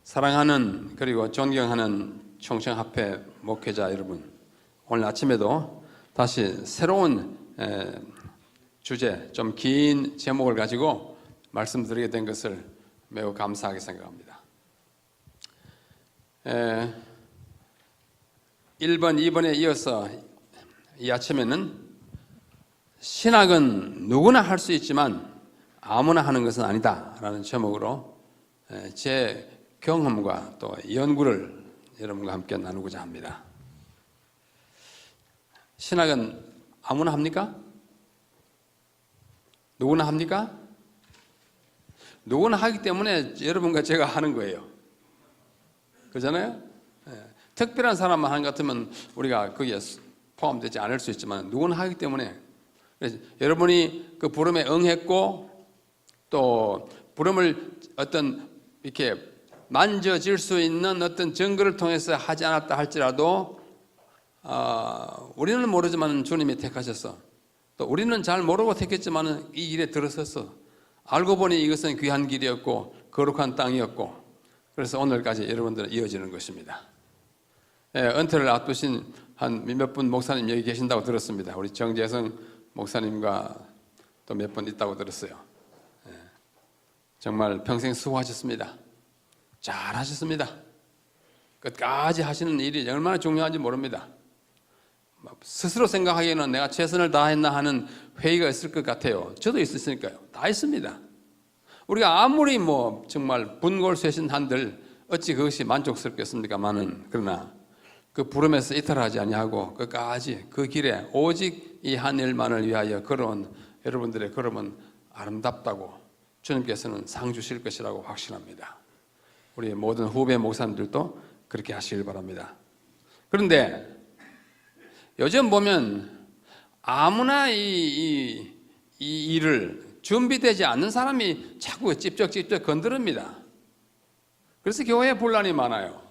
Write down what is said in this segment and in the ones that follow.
사랑하는 그리고 존경하는 총청합회 목회자 여러분, 오늘 아침에도 다시 새로운 주제, 좀 긴 제목을 가지고 말씀드리게 된 것을 매우 감사하게 생각합니다. 1번, 2번에 이어서 이 아침에는 신학은 누구나 할 수 있지만 아무나 하는 것은 아니다 라는 제목으로 제 경험과 또 연구를 여러분과 함께 나누고자 합니다. 신학은 아무나 합니까? 누구나 합니까? 누구나 하기 때문에 여러분과 제가 하는 거예요. 그렇잖아요? 특별한 사람만 하는 것 같으면 우리가 거기에 포함되지 않을 수 있지만 누구나 하기 때문에 여러분이 그 부름에 응했고 또 부름을 어떤 이렇게 만져질 수 있는 어떤 증거를 통해서 하지 않았다 할지라도 우리는 모르지만 주님이 택하셨어. 또 우리는 잘 모르고 택했지만 이 일에 들어섰어. 알고 보니 이것은 귀한 길이었고 거룩한 땅이었고 그래서 오늘까지 여러분들은 이어지는 것입니다. 은퇴를 앞두신 한 몇 분 목사님 여기 계신다고 들었습니다. 우리 정재성 목사님과 또 몇 분 있다고 들었어요. 정말 평생 수고하셨습니다. 잘하셨습니다. 끝까지 하시는 일이 얼마나 중요한지 모릅니다. 스스로 생각하기에는 내가 최선을 다했나 하는 회의가 있을 것 같아요. 저도 있었으니까요. 다 있습니다. 우리가 아무리 정말 분골쇄신한들 어찌 그것이 만족스럽겠습니까마는 그러나 그 부름에서 이탈하지 아니하고 끝까지 그 길에 오직 이 한 일만을 위하여 걸어온 여러분들의 걸음은 아름답다고 주님께서는 상 주실 것이라고 확신합니다. 우리 모든 후배 목사님들도 그렇게 하시길 바랍니다. 그런데 요즘 보면 아무나 이 일을 준비되지 않는 사람이 자꾸 찝쩍찝쩍 건드립니다. 그래서 교회에 분란이 많아요.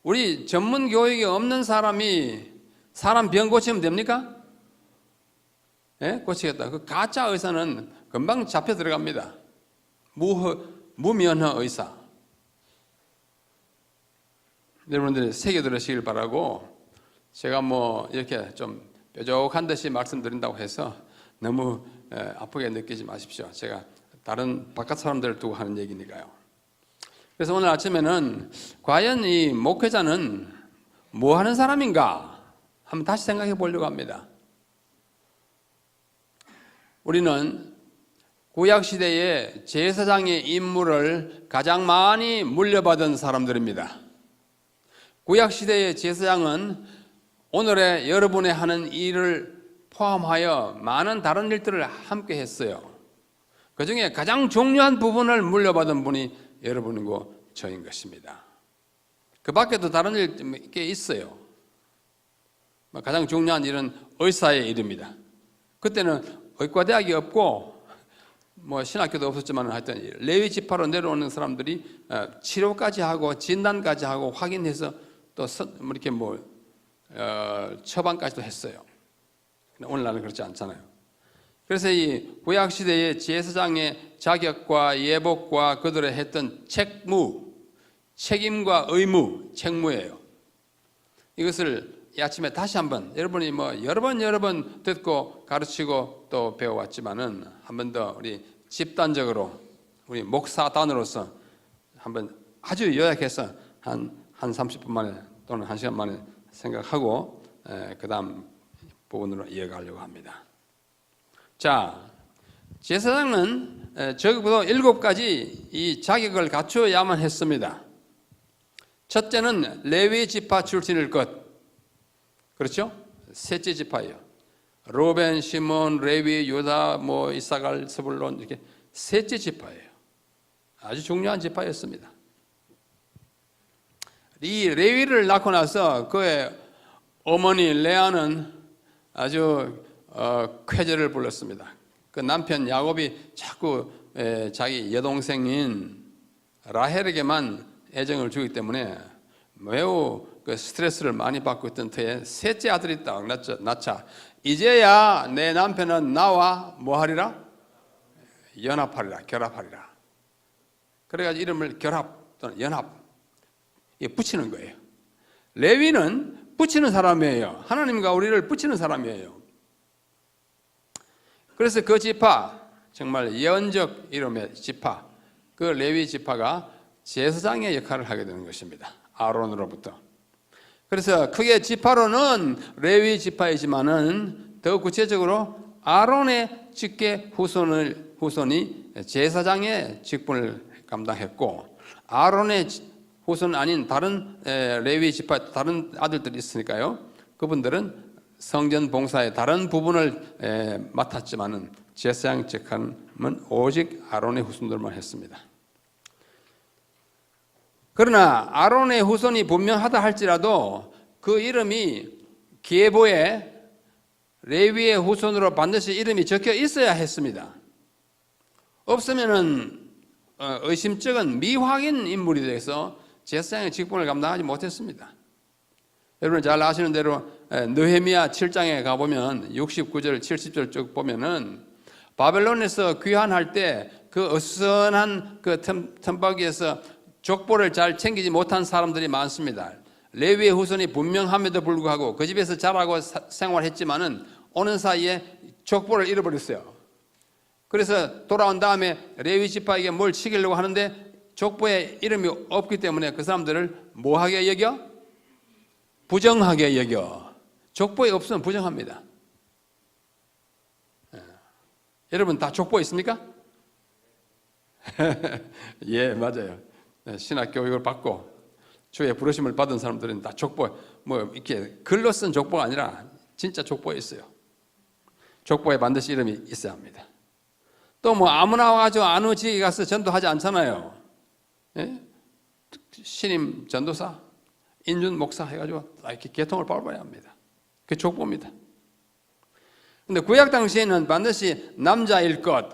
우리 전문 교육이 없는 사람이 사람 병 고치면 됩니까? 고치겠다. 그 가짜 의사는 금방 잡혀 들어갑니다. 무면허 의사. 여러분들이 새겨 들으시길 바라고 제가 이렇게 좀 뾰족한 듯이 말씀드린다고 해서 너무 아프게 느끼지 마십시오. 제가 다른 바깥 사람들을 두고 하는 얘기니까요. 그래서 오늘 아침에는 과연 이 목회자는 뭐 하는 사람인가 한번 다시 생각해 보려고 합니다. 우리는 구약시대의 제사장의 임무를 가장 많이 물려받은 사람들입니다. 구약시대의 제사장은 오늘의 여러분의 하는 일을 포함하여 많은 다른 일들을 함께 했어요. 그 중에 가장 중요한 부분을 물려받은 분이 여러분이고 저인 것입니다. 그 밖에도 다른 일이 꽤 있어요. 가장 중요한 일은 의사의 일입니다. 그때는 의과대학이 없고 신학교도 없었지만 하여튼 레위 지파로 내려오는 사람들이 치료까지 하고 진단까지 하고 확인해서 또 이렇게 처방까지도 했어요. 오늘날은 그렇지 않잖아요. 그래서 이 구약 시대의 제사장의 자격과 예복과 그들의 했던 책임과 의무, 책무예요. 이것을 이 아침에 다시 한번 여러분이 여러 번 듣고 가르치고 또 배워왔지만은 한 번 더 우리 집단적으로 우리 목사단으로서 한번 아주 요약해서 한 30분 만에 또는 1시간 만에 생각하고 그 다음 부분으로 이어가려고 합니다. 자, 제사장은 적어도 7가지 이 자격을 갖추어야만 했습니다. 첫째는 레위 지파 출신일 것. 그렇죠? 셋째 지파예요. 로벤, 시몬, 레위, 유다, 이사갈, 스불론 이렇게 셋째 지파예요. 아주 중요한 지파였습니다. 이 레위를 낳고 나서 그의 어머니 레아는 아주 쾌재를 불렀습니다. 그 남편 야곱이 자꾸 자기 여동생인 라헬에게만 애정을 주기 때문에 매우 그 스트레스를 많이 받고 있던 터에 셋째 아들이 딱 낳자 이제야 내 남편은 나와 뭐하리라? 연합하리라, 결합하리라. 그래가지고 이름을 결합 또는 연합 붙이는 거예요. 레위는 붙이는 사람이에요. 하나님과 우리를 붙이는 사람이에요. 그래서 그 지파, 정말 예언적 이름의 지파, 그 레위 지파가 제사장의 역할을 하게 되는 것입니다. 아론으로부터. 그래서 크게 지파로는 레위 지파이지만은 더 구체적으로 아론의 직계 후손이 제사장의 직분을 감당했고, 아론의 후손 아닌 다른 레위 지파 다른 아들들이 있으니까요, 그분들은 성전 봉사의 다른 부분을 맡았지만은 제사장 직함은 오직 아론의 후손들만 했습니다. 그러나 아론의 후손이 분명하다 할지라도 그 이름이 계보에 레위의 후손으로 반드시 이름이 적혀 있어야 했습니다. 없으면은 의심쩍은 미확인 인물이 돼서 제사장의 직분을 감당하지 못했습니다. 여러분 잘 아시는 대로 느헤미야 7장에 가보면 69절 70절 쭉 보면은 바벨론에서 귀환할 때 그 어수선한 그 틈바구이에서 족보를 잘 챙기지 못한 사람들이 많습니다. 레위의 후손이 분명함에도 불구하고 그 집에서 자라고 생활했지만은 오는 사이에 족보를 잃어버렸어요. 그래서 돌아온 다음에 레위 지파에게 뭘 치기려고 하는데 족보에 이름이 없기 때문에 그 사람들을 뭐하게 여겨? 부정하게 여겨. 족보에 없으면 부정합니다. 여러분 다 족보 있습니까? 예, 맞아요. 신학 교육을 받고 주의 부르심을 받은 사람들은 다 족보, 뭐 이렇게 글로 쓴 족보가 아니라 진짜 족보에 있어요. 족보에 반드시 이름이 있어야 합니다. 또 뭐 아무나 와가지고 어느 지역에 가서 전도하지 않잖아요. 예? 신임 전도사, 인준 목사 해가지고 이렇게 계통을 밟아야 합니다. 그게 족보입니다. 근데 구약 당시에는 반드시 남자일 것,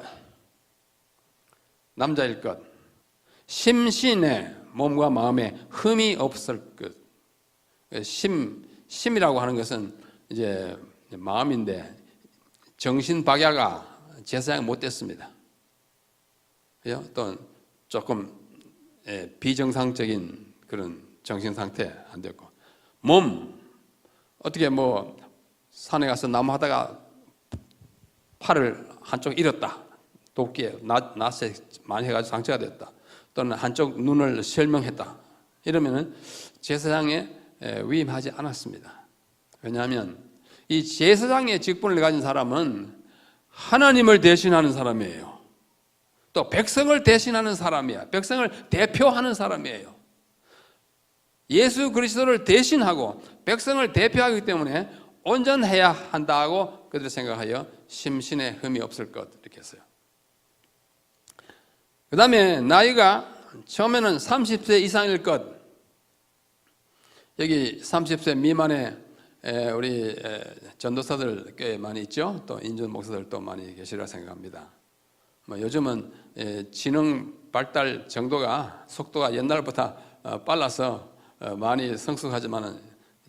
심신에 몸과 마음에 흠이 없을 것. 심이라고 하는 것은 이제 마음인데 정신박야가 제사장이 못 됐습니다. 또 조금 비정상적인 그런 정신 상태 안 됐고, 몸 어떻게 뭐 산에 가서 나무 하다가 팔을 한쪽 잃었다, 도끼에 낫에 많이 해가지고 상처가 됐다, 또는 한쪽 눈을 실명했다, 이러면은 제사장에 위임하지 않았습니다. 왜냐하면 이 제사장의 직분을 가진 사람은 하나님을 대신하는 사람이에요. 또 백성을 대신하는 사람이야. 백성을 대표하는 사람이에요. 예수 그리스도를 대신하고 백성을 대표하기 때문에 온전해야 한다고 그들이 생각하여 심신에 흠이 없을 것 이렇게 했어요. 그 다음에 나이가 처음에는 30세 이상일 것. 여기 30세 미만의 우리 전도사들 꽤 많이 있죠. 또 인준 목사들도 많이 계시리라 생각합니다. 뭐 요즘은 지능 발달 정도가 속도가 옛날보다 빨라서 많이 성숙하지만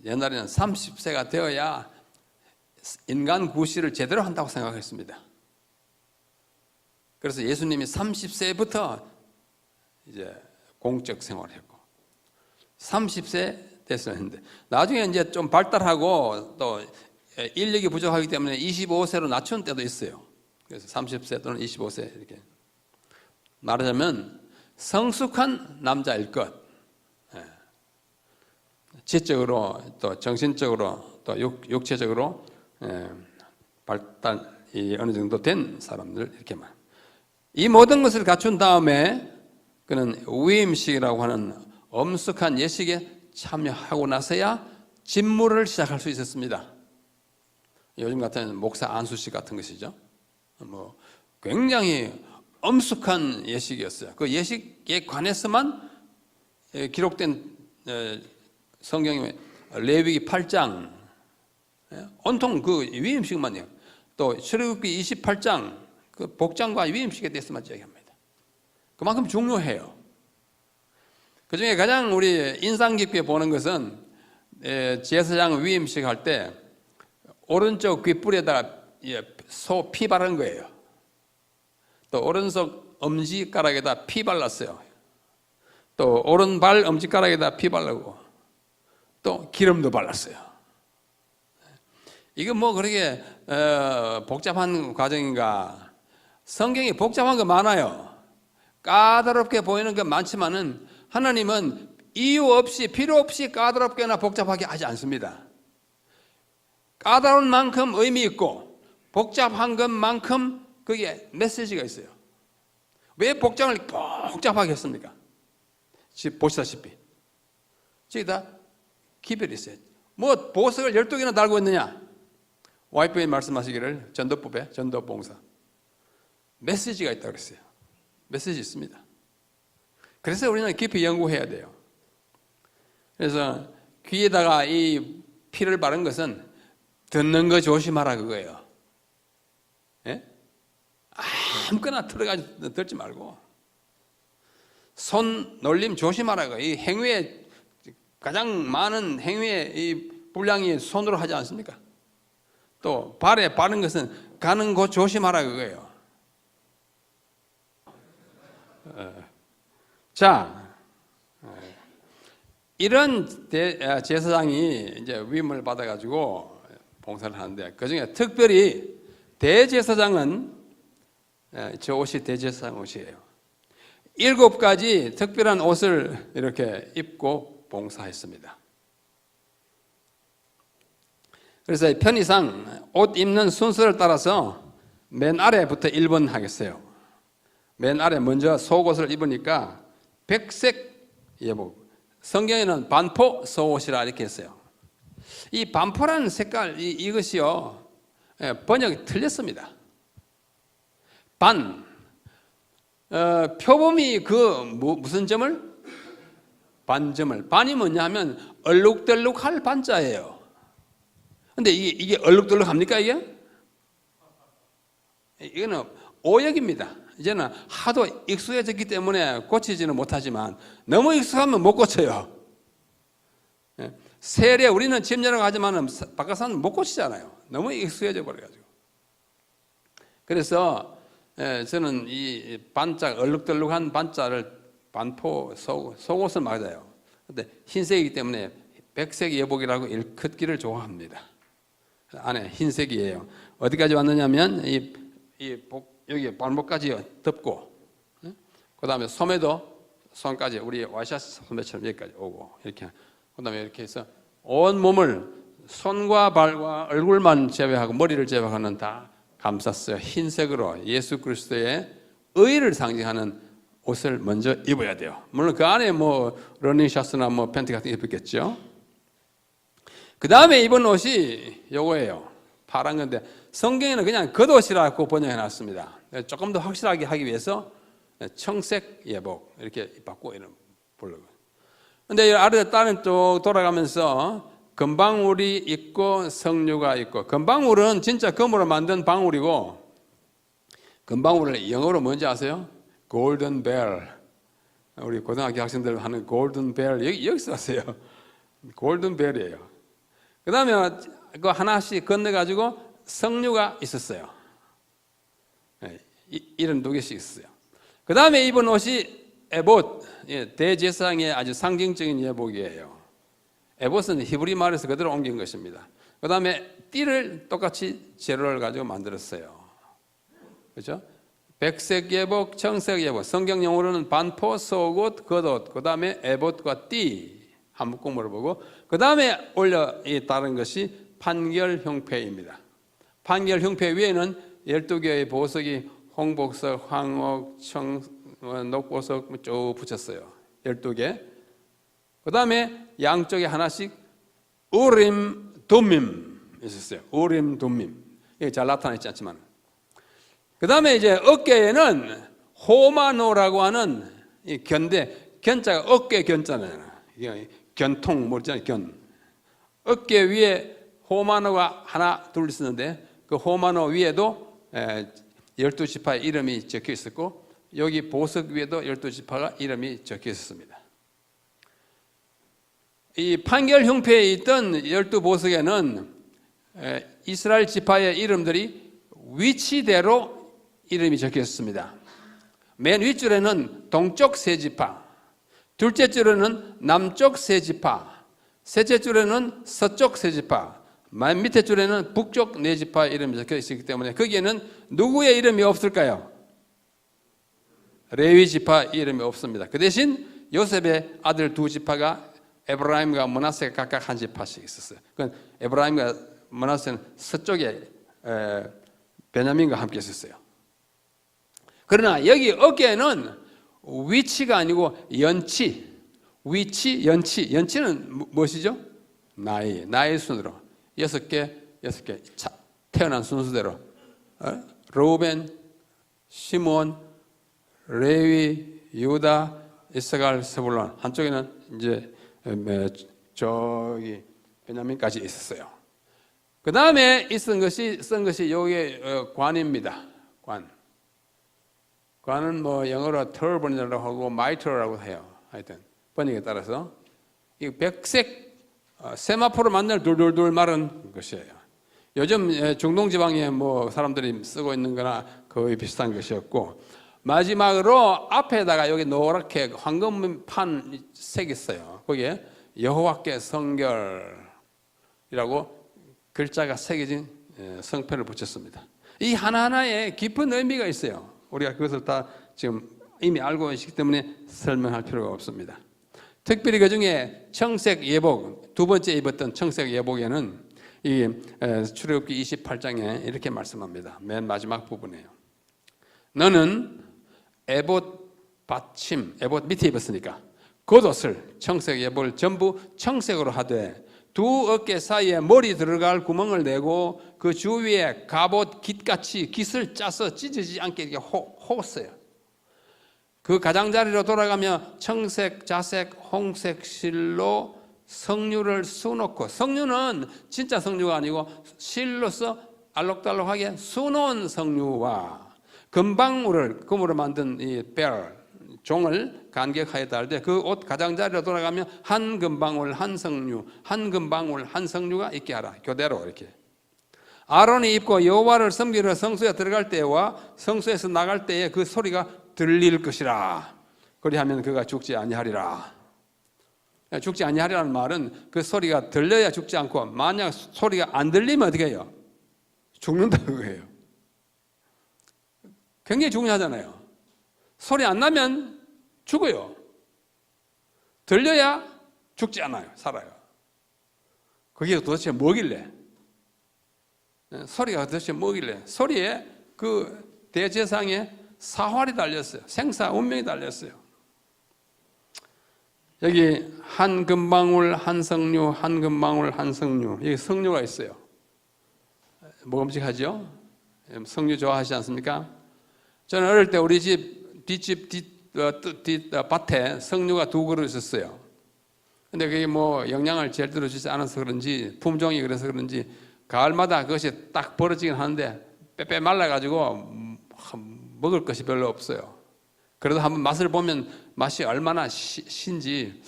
옛날에는 30세가 되어야 인간 구실을 제대로 한다고 생각했습니다. 그래서 예수님이 30세부터 이제 공적 생활을 했고 30세 됐어야 했는데 나중에 이제 좀 발달하고 또 인력이 부족하기 때문에 25세로 낮춘 때도 있어요. 그래서 30세 또는 25세 이렇게 말하자면 성숙한 남자일 것. 지적으로 또 정신적으로 또 육체적으로 발달이 어느 정도 된 사람들 이렇게 말. 이 모든 것을 갖춘 다음에 그는 위임식이라고 하는 엄숙한 예식에 참여하고 나서야 직무를 시작할 수 있었습니다. 요즘 같은 목사 안수식 같은 것이죠. 뭐 굉장히 엄숙한 예식이었어요. 그 예식에 관해서만 기록된 성경에 레위기 8장 온통 그 위임식만요. 또 출애굽기 28장 그 복장과 위임식에 대해서만 이야기합니다. 그만큼 중요해요. 그 중에 가장 우리 인상 깊게 보는 것은 제사장 위임식 할 때 오른쪽 귓불에다가 소 피 바른 거예요. 또 오른쪽 엄지가락에다 피 발랐어요. 또 오른발 엄지가락에다 피 바르고 또 기름도 발랐어요. 이거 뭐 그렇게 복잡한 과정인가? 성경이 복잡한 거 많아요. 까다롭게 보이는 게 많지만은 하나님은 이유 없이 필요 없이 까다롭게나 복잡하게 하지 않습니다. 까다로운 만큼 의미 있고 복잡한 것만큼 거기에 메시지가 있어요. 왜 복잡하게 했습니까? 지금 보시다시피 저기다 기별이 있어요. 뭐 보석을 12개나 달고 있느냐? 와이프에 말씀하시기를 전도법에 전도봉사 메시지가 있다고 그랬어요. 메시지 있습니다. 그래서 우리는 깊이 연구해야 돼요. 그래서 귀에다가 이 피를 바른 것은 듣는 거 조심하라 그거예요. 예? 아무거나 들어가지고 듣지 말고 손 놀림 조심하라 그거예요. 이 행위에 가장 많은 행위의 이 분량이 손으로 하지 않습니까? 또 발에 바른 것은 가는 곳 조심하라 그거예요. 자, 이런 제사장이 이제 위임을 받아가지고 봉사를 하는데 그 중에 특별히 대제사장은 저 옷이 대제사장 옷이에요. 7가지 특별한 옷을 이렇게 입고 봉사했습니다. 그래서 편의상 옷 입는 순서를 따라서 맨 아래부터 1번 하겠어요. 맨 아래 먼저 속옷을 입으니까 백색 예복. 성경에는 반포 속옷이라 이렇게 했어요. 이 반포라는 색깔 이것이요 번역이 틀렸습니다. 표범이 그 무슨 점을? 반점을. 반이 뭐냐 하면 얼룩덜룩할 반자예요. 근데 이게 얼룩덜룩합니까 이게? 이거는 오역입니다. 이제는 하도 익숙해졌기 때문에 고치지는 못하지만 너무 익숙하면 못 고쳐요. 세례 우리는 침례라고 하지만 바깥 사람은 못 고치잖아요. 너무 익숙해져 버려가지고. 그래서 저는 이 반짝 얼룩덜룩한 반자를 반포 속옷을 맞아요. 근데 흰색이기 때문에 백색 예복이라고 일컫기를 좋아합니다. 안에 흰색이에요. 어디까지 왔느냐면 여기 발목까지 덮고, 그 다음에 소매도 손까지 우리 와이셔츠 소매처럼 여기까지 오고 이렇게. 그 다음에 이렇게 해서 온 몸을 손과 발과 얼굴만 제외하고 머리를 제외하고는 다 감쌌어요. 흰색으로 예수 그리스도의 의를 상징하는 옷을 먼저 입어야 돼요. 물론 그 안에 뭐 러닝셔츠나 뭐 팬티 같은 게 입었겠죠. 그 다음에 입은 옷이 요거예요. 파란 건데 성경에는 그냥 겉옷이라고 번역해 놨습니다. 조금 더 확실하게 하기 위해서 청색 예복 이렇게 입었고 이런 부르고. 근데 아래 다른 쪽 돌아가면서 금방울이 있고 석류가 있고, 금방울은 진짜 금으로 만든 방울이고, 금방울을 영어로 뭔지 아세요? 골든 벨. 우리 고등학교 학생들 하는 골든 벨 여기서 왔어요. 골든 벨이에요. 그 다음에 그 하나씩 건너가지고 석류가 있었어요. 이런 2개씩 있었어요. 그 다음에 입은 옷이 에봇, 대제사장의 아주 상징적인 예복이에요. 에봇은 히브리 말에서 그대로 옮긴 것입니다. 그 다음에 띠를 똑같이 재료를 가지고 만들었어요. 그렇죠? 백색 예복, 청색 예복, 성경 용어로는 반포, 속옷, 겉옷, 그 다음에 에봇과 띠 한 묶음 물어보고, 그 다음에 올려 따른 것이 판결 형패입니다. 판결 형패 위에는 12개의 보석이 홍복석, 황옥, 녹보석 쭉 붙였어요. 12개. 그 다음에 양쪽에 하나씩 우림, 둠밈 있었어요. 우림, 둠밈. 이게 잘 나타나있지 않지만. 그 다음에 이제 어깨에는 호마노라고 하는 이 견대, 견자가 어깨 견자잖아요. 견통, 뭐잖아요, 견. 어깨 위에 호마노가 하나, 둘 있었는데 그 호마노 위에도 12지파의 이름이 적혀 있었고, 여기 보석 위에도 12지파가 이름이 적혀 있었습니다. 이 판결 형패에 있던 12보석에는 이스라엘 지파의 이름들이 위치대로 이름이 적혀 있습니다. 맨 윗줄에는 동쪽 세 지파, 둘째 줄에는 남쪽 세 지파, 셋째 줄에는 서쪽 세 지파, 맨 밑에 줄에는 북쪽 네 지파 이름이 적혀 있기 때문에 거기에는 누구의 이름이 없을까요? 레위 지파 이름이 없습니다. 그 대신 요셉의 아들 두 지파가 에브라임과 므낫세가 각각 한 지파씩 있었어요. 그건 에브라임과 므낫세는 서쪽에 베냐민과 함께 있었어요. 그러나 여기 어깨에는 위치가 아니고 연치, 위치, 연치는 무엇이죠? 나이 순으로 6개 태어난 순서대로 르우벤, 시몬, 레위, 유다, 이사갈, 스불론. 한쪽에는 이제 저기 베냐민까지 있었어요. 그 다음에 쓴 것이 여기 관입니다. 관은 뭐 영어로 터번이라고 하고 마이터라고 해요. 하여튼 번역에 따라서 이 백색 세마포로 만날 둘둘둘 마른 것이에요. 요즘 중동 지방에 뭐 사람들이 쓰고 있는 거나 거의 비슷한 것이었고, 마지막으로 앞에다가 여기 노랗게 황금판 색이 있어요. 거기에 여호와께 성결이라고 글자가 새겨진 성패를 붙였습니다. 이 하나하나에 깊은 의미가 있어요. 우리가 그것을 다 지금 이미 알고 있기 때문에 설명할 필요가 없습니다. 특별히 그 중에 청색 예복, 두 번째 입었던 청색 예복에는 이 출애굽기 28장에 이렇게 말씀합니다. 맨 마지막 부분이에요. 너는 에봇 받침, 에봇 밑에 입었으니까 겉옷을 청색 예복을 전부 청색으로 하되 두 어깨 사이에 머리 들어갈 구멍을 내고 그 주위에 갑옷 깃같이 깃을 짜서 찢어지지 않게 이렇게 호었어요. 그 가장자리로 돌아가며 청색, 자색, 홍색 실로 석류를 수놓고, 석류는 진짜 석류가 아니고 실로서 알록달록하게 수놓은 석류와 금방울을 금으로 만든 이 벨, 종을 간격하여 달되 그 옷 가장자리로 돌아가며 한 금방울 한 석류, 한 금방울 한 석류가 있게 하라. 교대로 이렇게. 아론이 입고 여호와를 섬기러 성소에 들어갈 때와 성소에서 나갈 때에 그 소리가 들릴 것이라. 그리하면 그가 죽지 아니하리라. 죽지 아니하리라는 말은 그 소리가 들려야 죽지 않고 만약 소리가 안 들리면 어떻게 해요? 죽는다는 거예요. 굉장히 중요하잖아요. 소리 안 나면 죽어요. 들려야 죽지 않아요. 살아요. 그게 도대체 뭐길래? 소리가 도대체 뭐길래? 소리에 그 대제사장의 사활이 달렸어요. 생사 운명이 달렸어요. 여기 한 금방울 한 석류, 한 금방울 한 석류. 여기 석류가 있어요. 먹음직하죠? 석류 좋아하시지 않습니까? 저는 어릴 때 우리 집 뒷집 밭에 석류가 2그루 있었어요. 근데 그게 뭐 영양을 제대로 주지 않아서 그런지 품종이 그래서 그런지 가을마다 그것이 딱 벌어지긴 하는데 빼빼 말라가지고 먹을 것이 별로 없어요. 그래도 한번 맛을 보면 맛이 얼마나 신지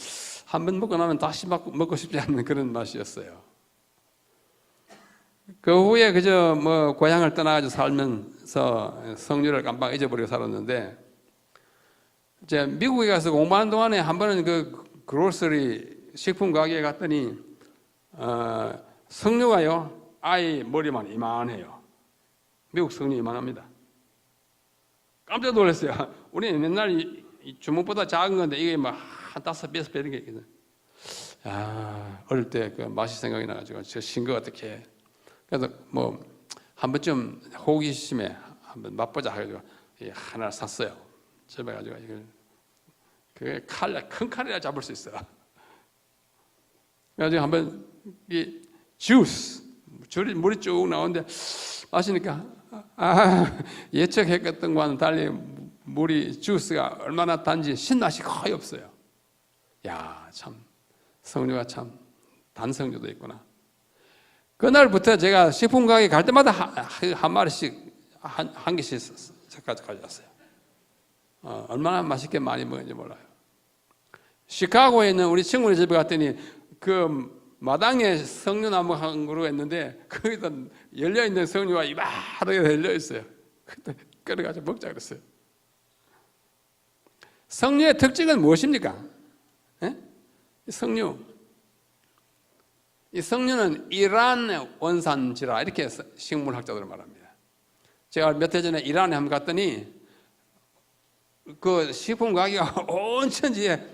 한번 먹고 나면 다시 먹고 싶지 않는 그런 맛이었어요. 그 후에 그저 뭐 고향을 떠나가지고 살면서 석류를 깜빡 잊어버리고 살았는데, 이제 미국에 가서 공부하는 동안에 한 번은 그 그로서리 식품 가게에 갔더니 석류가요 아이 머리만 이만해요. 미국 석류 이만합니다. 깜짝 놀랐어요. 우리는 맨날 이 주먹보다 작은 건데 이게 막 한 5배 이런 게 있거든요. 어릴 때 그 맛이 생각이 나가지고 저 신거 어떻게? 그래서 뭐 한 번쯤 호기심에 한번 맛보자 해가지고 하나를 샀어요. 집에 가지고 이걸 그게 큰 칼이라 잡을 수 있어. 그래가지고 한번 이 주스 물이 쭉 나오는데 마시니까 예측했던 것과는 달리 물이 주스가 얼마나 단지 신맛이 거의 없어요. 야, 참 석류가 참 단석류도 있구나. 그날부터 제가 식품 가게 갈 때마다 한 마리씩 한 개씩 가져왔어요. 얼마나 맛있게 많이 먹는지 몰라요. 시카고에 있는 우리 친구네 집에 갔더니 그 마당에 석류나무 한 그루가 있는데 거기다 열려있는 석류가 이만하게 열려있어요. 그때 끌어가지고 먹자 그랬어요. 석류의 특징은 무엇입니까? 예? 석류. 이 석류는 이란 원산지라 이렇게 식물학자들은 말합니다. 제가 몇 해 전에 이란에 한번 갔더니 그 식품 가게가 온 천지에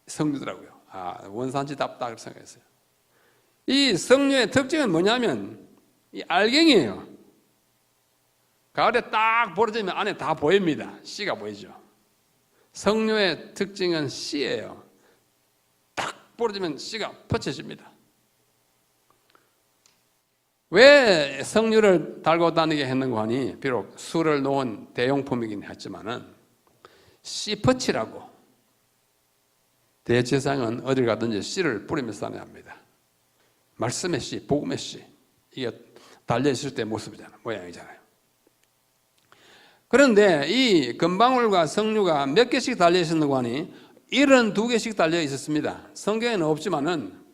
석류더라고요. 아, 원산지답다 그렇게 생각했어요. 이 석류의 특징은 뭐냐면 이 알갱이에요. 가을에 딱 벌어지면 안에 다 보입니다. 씨가 보이죠. 석류의 특징은 씨예요. 딱 벌어지면 씨가 퍼쳐집니다. 왜 석류를 달고 다니게 했는가 하니 비록 술을 놓은 대용품이긴 했지만은 씨 퍼치라고. 대제사장은 어딜 가든지 씨를 뿌리면서 다녀야 합니다. 말씀의 씨, 복음의 씨. 이게 달려있을 때 모습이잖아요. 모양이잖아요. 그런데 이 금방울과 석류가 몇 개씩 달려있었는가 하니 72개씩 달려있었습니다. 성경에는 없지만은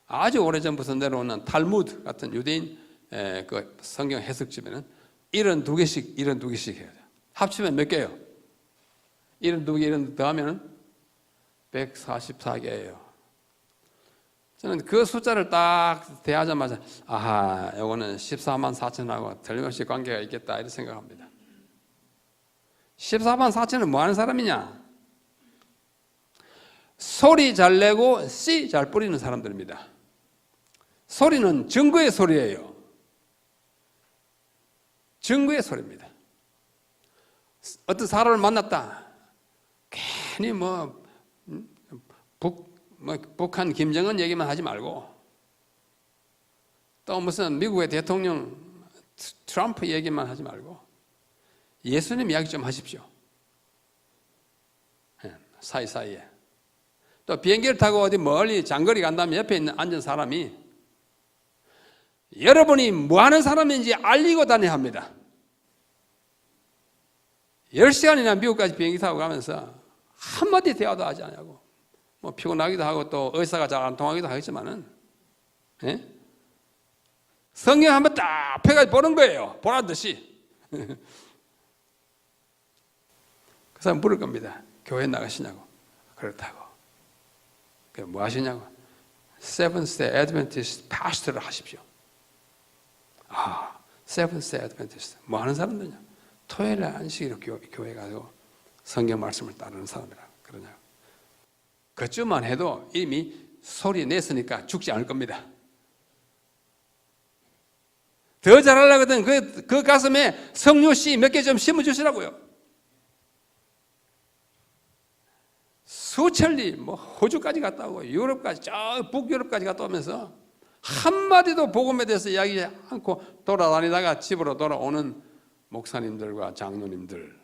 아주 오래전부터 내려오는 탈무드 같은 유대인 그 성경 해석집에는 72개씩 해야 돼요. 합치면 몇 개예요? 72개 더하면 144개예요. 저는 그 숫자를 딱 대하자마자 아하, 이거는 14만 4천하고 틀림없이 관계가 있겠다 이렇게 생각합니다. 14만 4천은 뭐 하는 사람이냐? 소리 잘 내고 씨 잘 뿌리는 사람들입니다. 소리는 증거의 소리예요. 증거의 소리입니다. 어떤 사람을 만났다. 괜히 북한 김정은 얘기만 하지 말고 또 무슨 미국의 대통령 트럼프 얘기만 하지 말고 예수님 이야기 좀 하십시오. 사이사이에. 또 비행기를 타고 어디 멀리 장거리 간다면 옆에 앉은 사람이 여러분이 뭐 하는 사람인지 알리고 다녀야 합니다. 10시간이나 미국까지 비행기 타고 가면서 한마디 대화도 하지 않냐고. 뭐 피곤하기도 하고 또 의사가 잘 안 통하기도 하겠지만은, 예? 성경 한번 딱 펴가지고 보는 거예요. 보란 듯이. 그 사람 물을 겁니다. 교회 나가시냐고. 그렇다고. 뭐 하시냐고. Seventh Day Adventist 파스터를 하십시오. 아, Seventh Day Adventist. 뭐 하는 사람들이냐. 토요일에 안식일로 교회 가서 성경 말씀을 따르는 사람이라 그러냐고. 그쯤만 해도 이미 소리 냈으니까 죽지 않을 겁니다. 더 잘하려거든 그 가슴에 석류씨 몇 개 좀 심어주시라고요. 수천리, 호주까지 갔다 오고 유럽까지, 저 북유럽까지 갔다 오면서 한마디도 복음에 대해서 이야기하지 않고 돌아다니다가 집으로 돌아오는 목사님들과 장로님들,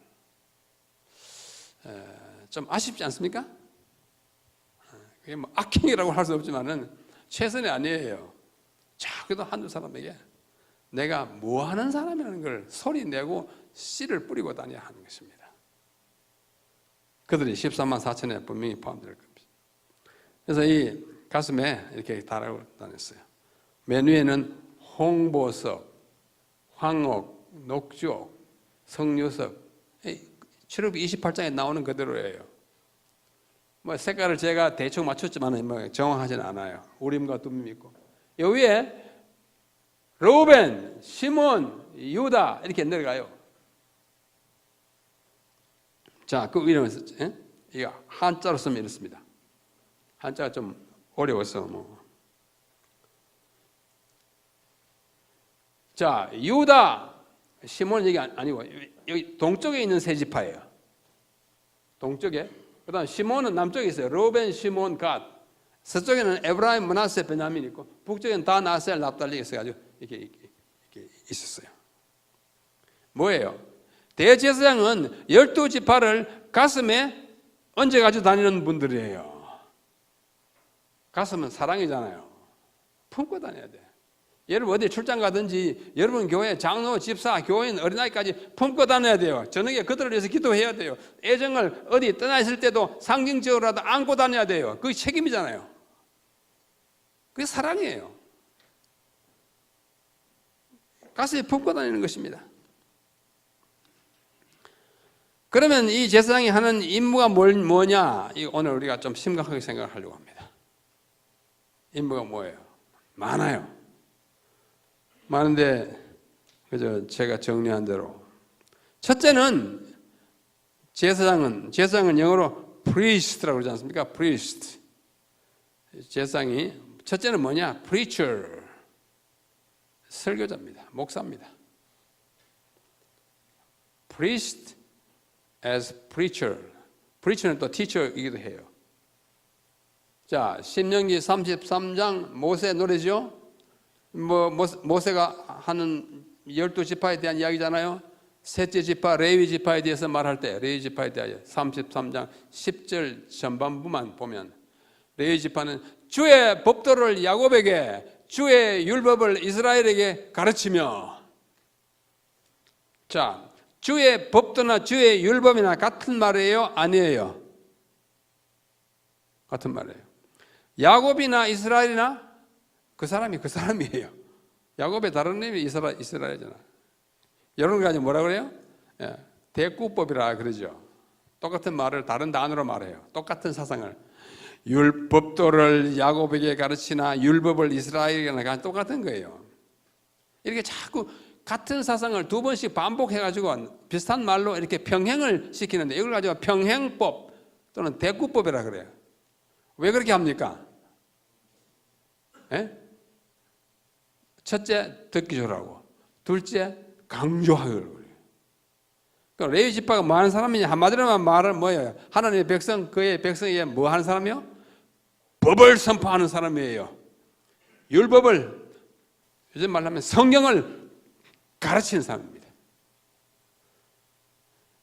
좀 아쉽지 않습니까? 그게 악행이라고 할 수 없지만은 최선이 아니에요. 자기도 한두 사람에게 내가 뭐 하는 사람이라는 걸 소리 내고 씨를 뿌리고 다녀야 하는 것입니다. 그들이 14만 4천에 분명히 포함될 겁니다. 그래서 이 가슴에 이렇게 달아고 다녔어요. 맨 위에는 홍보석, 황옥, 녹주옥, 석류석, 출애굽기 28장에 나오는 그대로예요. 색깔을 제가 대충 맞췄지만 정확하지는 않아요. 우림과 둠임 있고. 여기에 르우벤, 시몬, 유다 이렇게 내려가요. 자, 그 이름은 이거 한자로 쓰면 이렇습니다. 한자가 좀 어려워서 자, 유다, 시몬 얘기 아니고 여기 동쪽에 있는 세 지파예요. 동쪽에. 그다음 시몬은 남쪽에 있어요. 르우벤, 시몬, 갓. 서쪽에는 에브라임, 므낫세, 베냐민 있고 북쪽에는 단, 아셀, 납달리 있어가지고 이렇게 있었어요. 뭐예요? 대제사장은 12지파를 가슴에 얹어가지고 다니는 분들이에요. 가슴은 사랑이잖아요. 품고 다녀야 돼. 여러분 어디 출장 가든지 여러분 교회 장로, 집사, 교인, 어린아이까지 품고 다녀야 돼요. 저녁에 그들을 위해서 기도해야 돼요. 애정을 어디 떠나 있을 때도 상징적으로라도 안고 다녀야 돼요. 그게 책임이잖아요. 그게 사랑이에요. 가슴에 품고 다니는 것입니다. 그러면 이 제사장이 하는 임무가 뭐냐? 오늘 우리가 좀 심각하게 생각을 하려고 합니다. 임무가 뭐예요? 많아요. 많은데 그저 제가 정리한 대로 첫째는 제사장은 영어로 priest라고 그러지 않습니까? priest. 제사장이 첫째는 뭐냐? preacher. 설교자입니다. 목사입니다. priest as preacher. preacher는 또 teacher이기도 해요. 자, 신명기 33장 모세 노래죠? 모세가 하는 12지파에 대한 이야기잖아요. 셋째 지파 레위 지파에 대해서 말할 때 레위 지파에 대하여 33장 10절 전반부만 보면 레위 지파는 주의 법도를 야곱에게 주의 율법을 이스라엘에게 가르치며, 자, 주의 법도나 주의 율법이나 같은 말이에요? 아니에요? 같은 말이에요. 야곱이나 이스라엘이나 그 사람이에요. 야곱의 다른 이름이 이스라엘이잖아. 여러분 가지고 뭐라 그래요? 예, 대꾸법이라 그러죠. 똑같은 말을 다른 단어로 말해요. 똑같은 사상을. 율법도를 야곱에게 가르치나 율법을 이스라엘에게 가르치나 똑같은 거예요. 이렇게 자꾸 같은 사상을 두 번씩 반복해가지고 비슷한 말로 이렇게 평행을 시키는데 이걸 가지고 평행법 또는 대꾸법이라 그래요. 왜 그렇게 합니까? 예? 첫째, 듣기 좋으라고. 둘째, 강조하기를 그래요. 그러니까 레위 지파가 뭐 하는 사람이냐? 한마디로만 말은 뭐예요? 하나님의 백성, 그의 백성에게 뭐 하는 사람이요? 법을 선포하는 사람이에요. 율법을, 요즘 말하면 성경을 가르치는 사람입니다.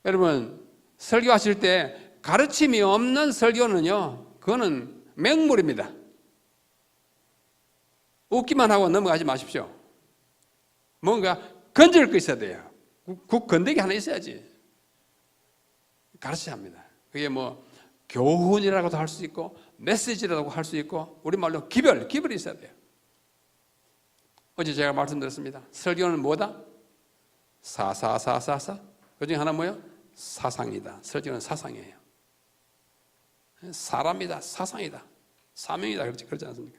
여러분, 설교하실 때 가르침이 없는 설교는요, 그거는 맹물입니다. 웃기만 하고 넘어가지 마십시오. 뭔가 건질 거 있어야 돼요. 국 건더기 하나 있어야지. 가르쳐야 합니다. 그게 뭐 교훈이라고도 할 수 있고 메시지라고 할 수 있고 우리말로 기별이 있어야 돼요. 어제 제가 말씀드렸습니다. 설교는 뭐다? 사사사사사. 그중에 하나 뭐예요? 사상이다. 설교는 사상이에요. 사람이다. 사상이다. 사명이다. 그렇지 않습니까?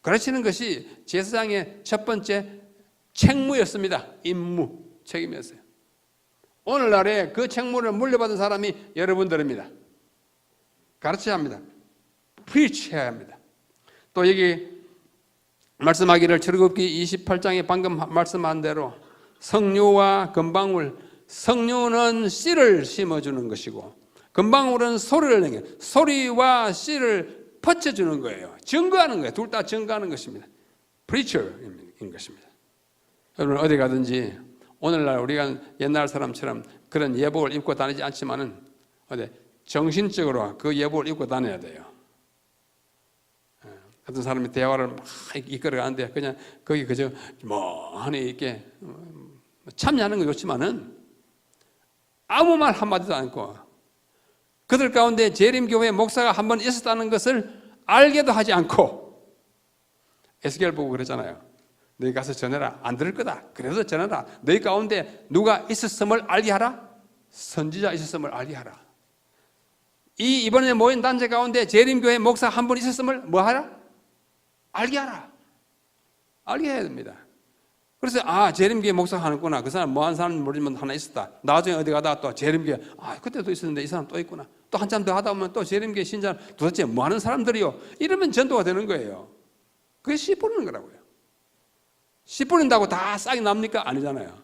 가르치는 것이 제사장의 첫 번째 책무였습니다. 임무, 책임이었어요. 오늘날에 그 책무를 물려받은 사람이 여러분들입니다. 가르쳐야 합니다. preach 해야 합니다. 또 여기 말씀하기를 출애굽기 28장에 방금 말씀한 대로 석류와 금방울, 석류는 씨를 심어주는 것이고 금방울은 소리를 내게, 소리와 씨를 퍼쳐주는 거예요. 증거하는 거예요. 둘 다 증거하는 것입니다. preacher인 것입니다. 여러분 어디 가든지 오늘날 우리가 옛날 사람처럼 그런 예복을 입고 다니지 않지만은 어디 정신적으로 그 예복을 입고 다녀야 돼요. 어떤 사람이 대화를 막 이끌어가는데 그냥 거기 그저 멍하니 이렇게 참여하는 거 좋지만은 아무 말 한마디도 않고 그들 가운데 재림교회 목사가 한 번 있었다는 것을 알게도 하지 않고 에스겔 보고 그랬잖아요. 너희 가서 전해라. 안 들을 거다. 그래도 전해라. 너희 가운데 누가 있었음을 알게 하라. 선지자 있었음을 알게 하라. 이번에 모인 단체 가운데 재림교회 목사 한 분 있었음을 뭐 하라? 알게 하라. 알게 해야 됩니다. 그래서 재림교회 목사 하는구나. 그 사람 뭐 하는 사람 모르지만 하나 있었다. 나중에 어디 가다가 또 재림교회 그때도 있었는데 이 사람 또 있구나. 또 한참 더 하다 보면 또 재림교회 신자 도대체 뭐 하는 사람들이요? 이러면 전도가 되는 거예요. 그게 씨 뿌리는 거라고요. 씨 뿌린다고 다 싹이 납니까? 아니잖아요.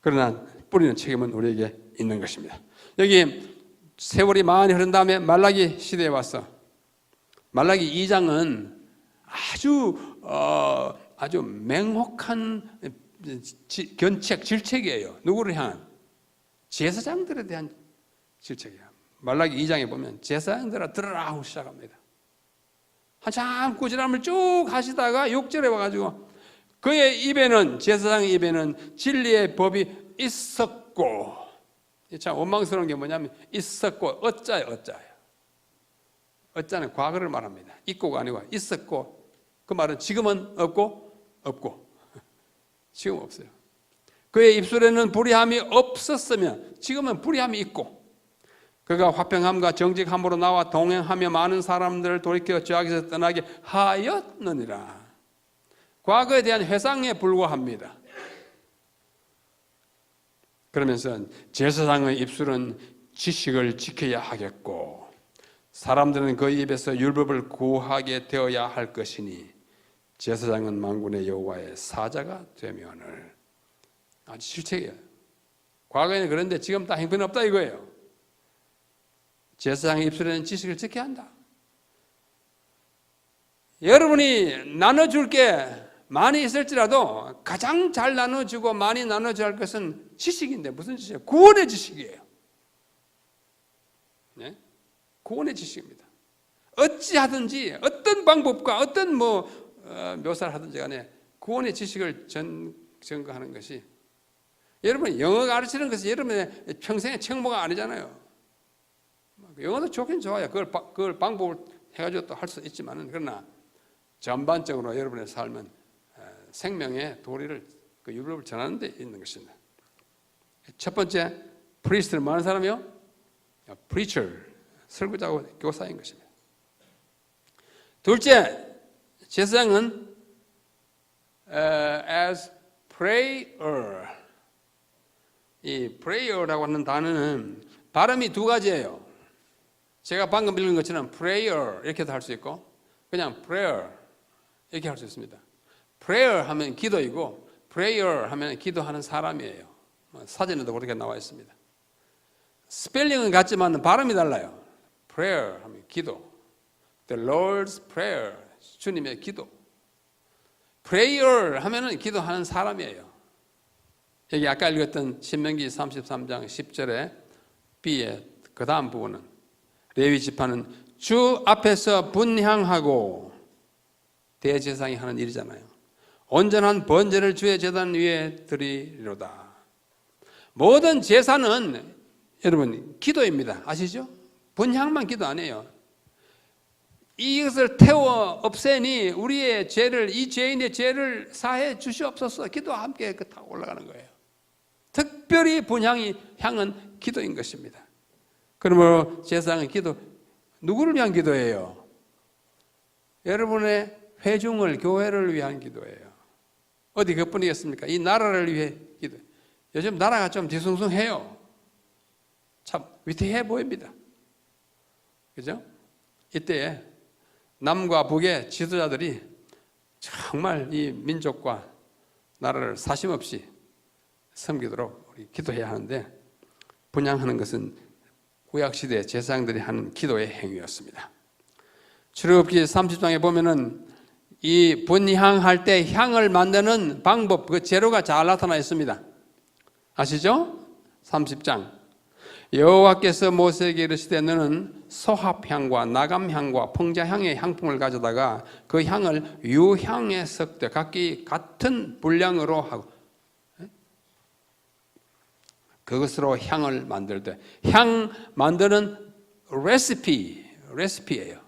그러나 뿌리는 책임은 우리에게 있는 것입니다. 여기 세월이 많이 흐른 다음에 말라기 시대에 왔어. 말라기 2장은 아주 맹혹한 견책, 질책이에요. 누구를 향한? 제사장들에 대한 질책이에요. 말라기 2장에 보면 제사장들아 들으라 하고 시작합니다. 한참 꾸지람을 쭉 하시다가 6절에 와가지고 그의 입에는, 제사장의 입에는 진리의 법이 있었고, 참 원망스러운 게 뭐냐면 있었고 어짜예요. 어짜는 과거를 말합니다. 있고가 아니고 있었고, 그 말은 지금은 없고 지금 없어요. 그의 입술에는 불의함이 없었으며 지금은 불의함이 있고 그가 화평함과 정직함으로 나와 동행하며 많은 사람들을 돌이켜 죄악에서 떠나게 하였느니라. 과거에 대한 회상에 불과합니다. 그러면서 제사장의 입술은 지식을 지켜야 하겠고 사람들은 그 입에서 율법을 구하게 되어야 할 것이니 제사장은 만군의 여호와의 사자가 되면을. 아주 실책이에요. 과거에는 그런데 지금 다 형편없다 이거예요. 제사장의 입술에는 지식을 지켜야 한다. 여러분이 나눠줄 게 많이 있을지라도 가장 잘 나눠주고 많이 나눠줘야 할 것은 지식인데 무슨 지식이에요? 구원의 지식이에요. 네? 구원의 지식입니다. 어찌하든지 어떤 방법과 어떤 묘사를 하든지 간에 구원의 지식을 전거하는 것이 여러분이 영어 가르치는 것이 여러분의 평생의 책무가 아니잖아요. 영어도 좋긴 좋아요. 그걸 방법을 해가지고 또 할 수 있지만은 그러나 전반적으로 여러분의 삶은 생명의 도리를 그 율법을 전하는 데 있는 것입니다. 첫 번째 프리스트는 뭐 하는 사람이요? preacher, 설교자고 교사인 것입니다. 둘째, 제사장은 as prayer. 이 prayer라고 하는 단어는 발음이 두 가지예요. 제가 방금 읽은 것처럼 prayer 이렇게도 할 수 있고 그냥 prayer 이렇게 할 수 있습니다. prayer 하면 기도이고 prayer 하면 기도하는 사람이에요. 사전에도 그렇게 나와 있습니다. 스펠링은 같지만 발음이 달라요. prayer 하면 기도, the Lord's prayer, 주님의 기도. prayer 하면은 기도하는 사람이에요. 여기 아까 읽었던 신명기 33장 10절에 B의 그 다음 부분은 레위 지파는 주 앞에서 분향하고 대제사장이 하는 일이잖아요. 온전한 번제를 주의 제단 위에 드리리로다. 모든 제사는 여러분 기도입니다. 아시죠? 분향만 기도 안 해요. 이것을 태워 없애니 우리의 죄를, 이 죄인의 죄를 사해 주시옵소서. 기도와 함께 다 올라가는 거예요. 특별히 향은 기도인 것입니다. 그러므로 제사장의 기도, 누구를 위한 기도예요? 여러분의 회중을, 교회를 위한 기도예요. 어디 그뿐이겠습니까? 이 나라를 위해 기도. 요즘 나라가 좀 뒤숭숭해요. 참 위태해 보입니다. 그죠? 이때에 남과 북의 지도자들이 정말 이 민족과 나라를 사심없이 섬기도록 우리 기도해야 하는데 분향하는 것은 구약시대 제사장들이 하는 기도의 행위였습니다. 출애굽기 30장에 보면은 이 분향할 때 향을 만드는 방법, 그 재료가 잘 나타나 있습니다. 아시죠? 30장. 여호와께서 모세에게 이르시되 너는 소합향과 나감향과 풍자향의 향품을 가져다가 그 향을 유향에 섞되 각기 같은 분량으로 하고 그것으로 향을 만들되 향 만드는 레시피예요.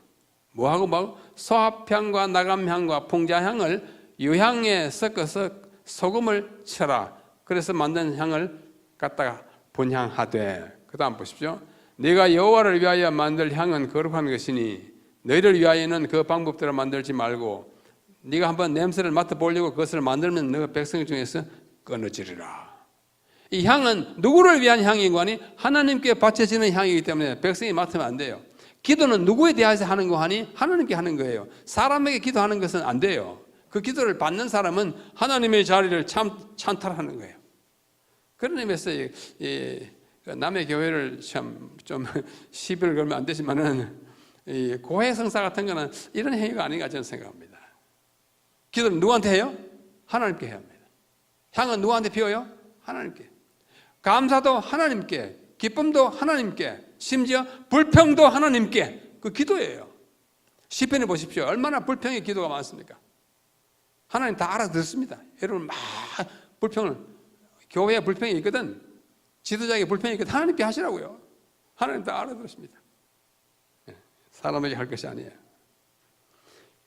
뭐하고 소합향과 나감향과 풍자향을 유향에 섞어서 소금을 쳐라. 그래서 만든 향을 갖다가 분향하되 그 다음 보십시오. 네가 여호와를 위하여 만들 향은 거룩한 것이니 너희를 위하여는 그 방법대로 만들지 말고 네가 한번 냄새를 맡아보려고 그것을 만들면 너 백성 중에서 끊어지리라. 이 향은 누구를 위한 향이고 하니 하나님께 바쳐지는 향이기 때문에 백성이 맡으면 안 돼요. 기도는 누구에 대해서 하는 거 하니 하나님께 하는 거예요. 사람에게 기도하는 것은 안 돼요. 그 기도를 받는 사람은 하나님의 자리를 찬탈하는 거예요. 그런 의미에서 남의 교회를 참 좀 시비를 걸면 안 되지만은 고해 성사 같은 거는 이런 행위가 아닌가 저는 생각합니다. 기도는 누구한테 해요? 하나님께 해야 합니다. 향은 누구한테 피워요? 하나님께. 감사도 하나님께, 기쁨도 하나님께, 심지어 불평도 하나님께. 그 기도예요. 시편에 보십시오. 얼마나 불평의 기도가 많습니까? 하나님 다 알아듣습니다. 여러분 막 불평을, 교회에 불평이 있거든, 지도자에게 불평이 있거든, 하나님께 하시라고요. 하나님 다 알아들으십니다. 사람에게 할 것이 아니에요.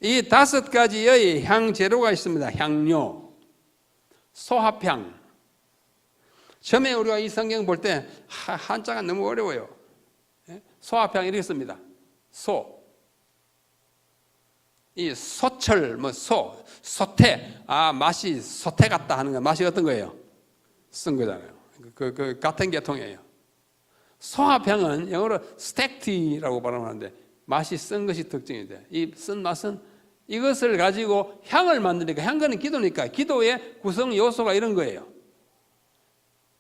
이 5가지의 향 재료가 있습니다. 향료, 소합향, 처음에 우리가 이 성경 볼 때 한자가 너무 어려워요. 소화평 이렇게 씁니다. 소. 이 소철, 소태. 맛이 소태 같다 하는 거. 맛이 어떤 거예요? 쓴 거잖아요. 그 같은 계통이에요. 소화평은 영어로 스택티라고 발음하는데 맛이 쓴 것이 특징이 돼. 이 쓴 맛은 이것을 가지고 향을 만드니까, 향은 기도니까 기도의 구성 요소가 이런 거예요.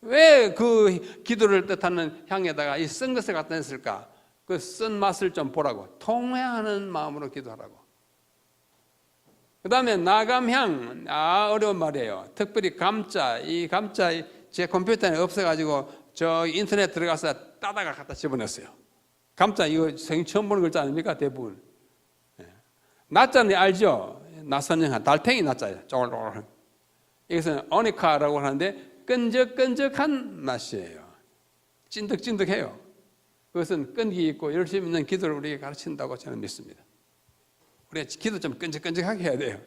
왜 그 기도를 뜻하는 향에다가 이 쓴 것을 갖다 냈을까? 그 쓴 맛을 좀 보라고. 통회하는 마음으로 기도하라고. 그 다음에 나감향, 어려운 말이에요. 특별히 감자, 이 감자 제 컴퓨터에 없어가지고 저 인터넷 들어가서 따다가 갖다 집어넣었어요. 감자 이거 처음 보는 글자 아닙니까? 대부분. 나자는 알죠? 나선형한 달팽이 나자예요. 쪼글쪼글. 이것은 어니카라고 하는데 끈적끈적한 맛이에요. 찐득찐득해요. 그것은 끈기 있고 열심 있는 기도를 우리에게 가르친다고 저는 믿습니다. 우리가 기도 좀 끈적끈적하게 해야 돼요.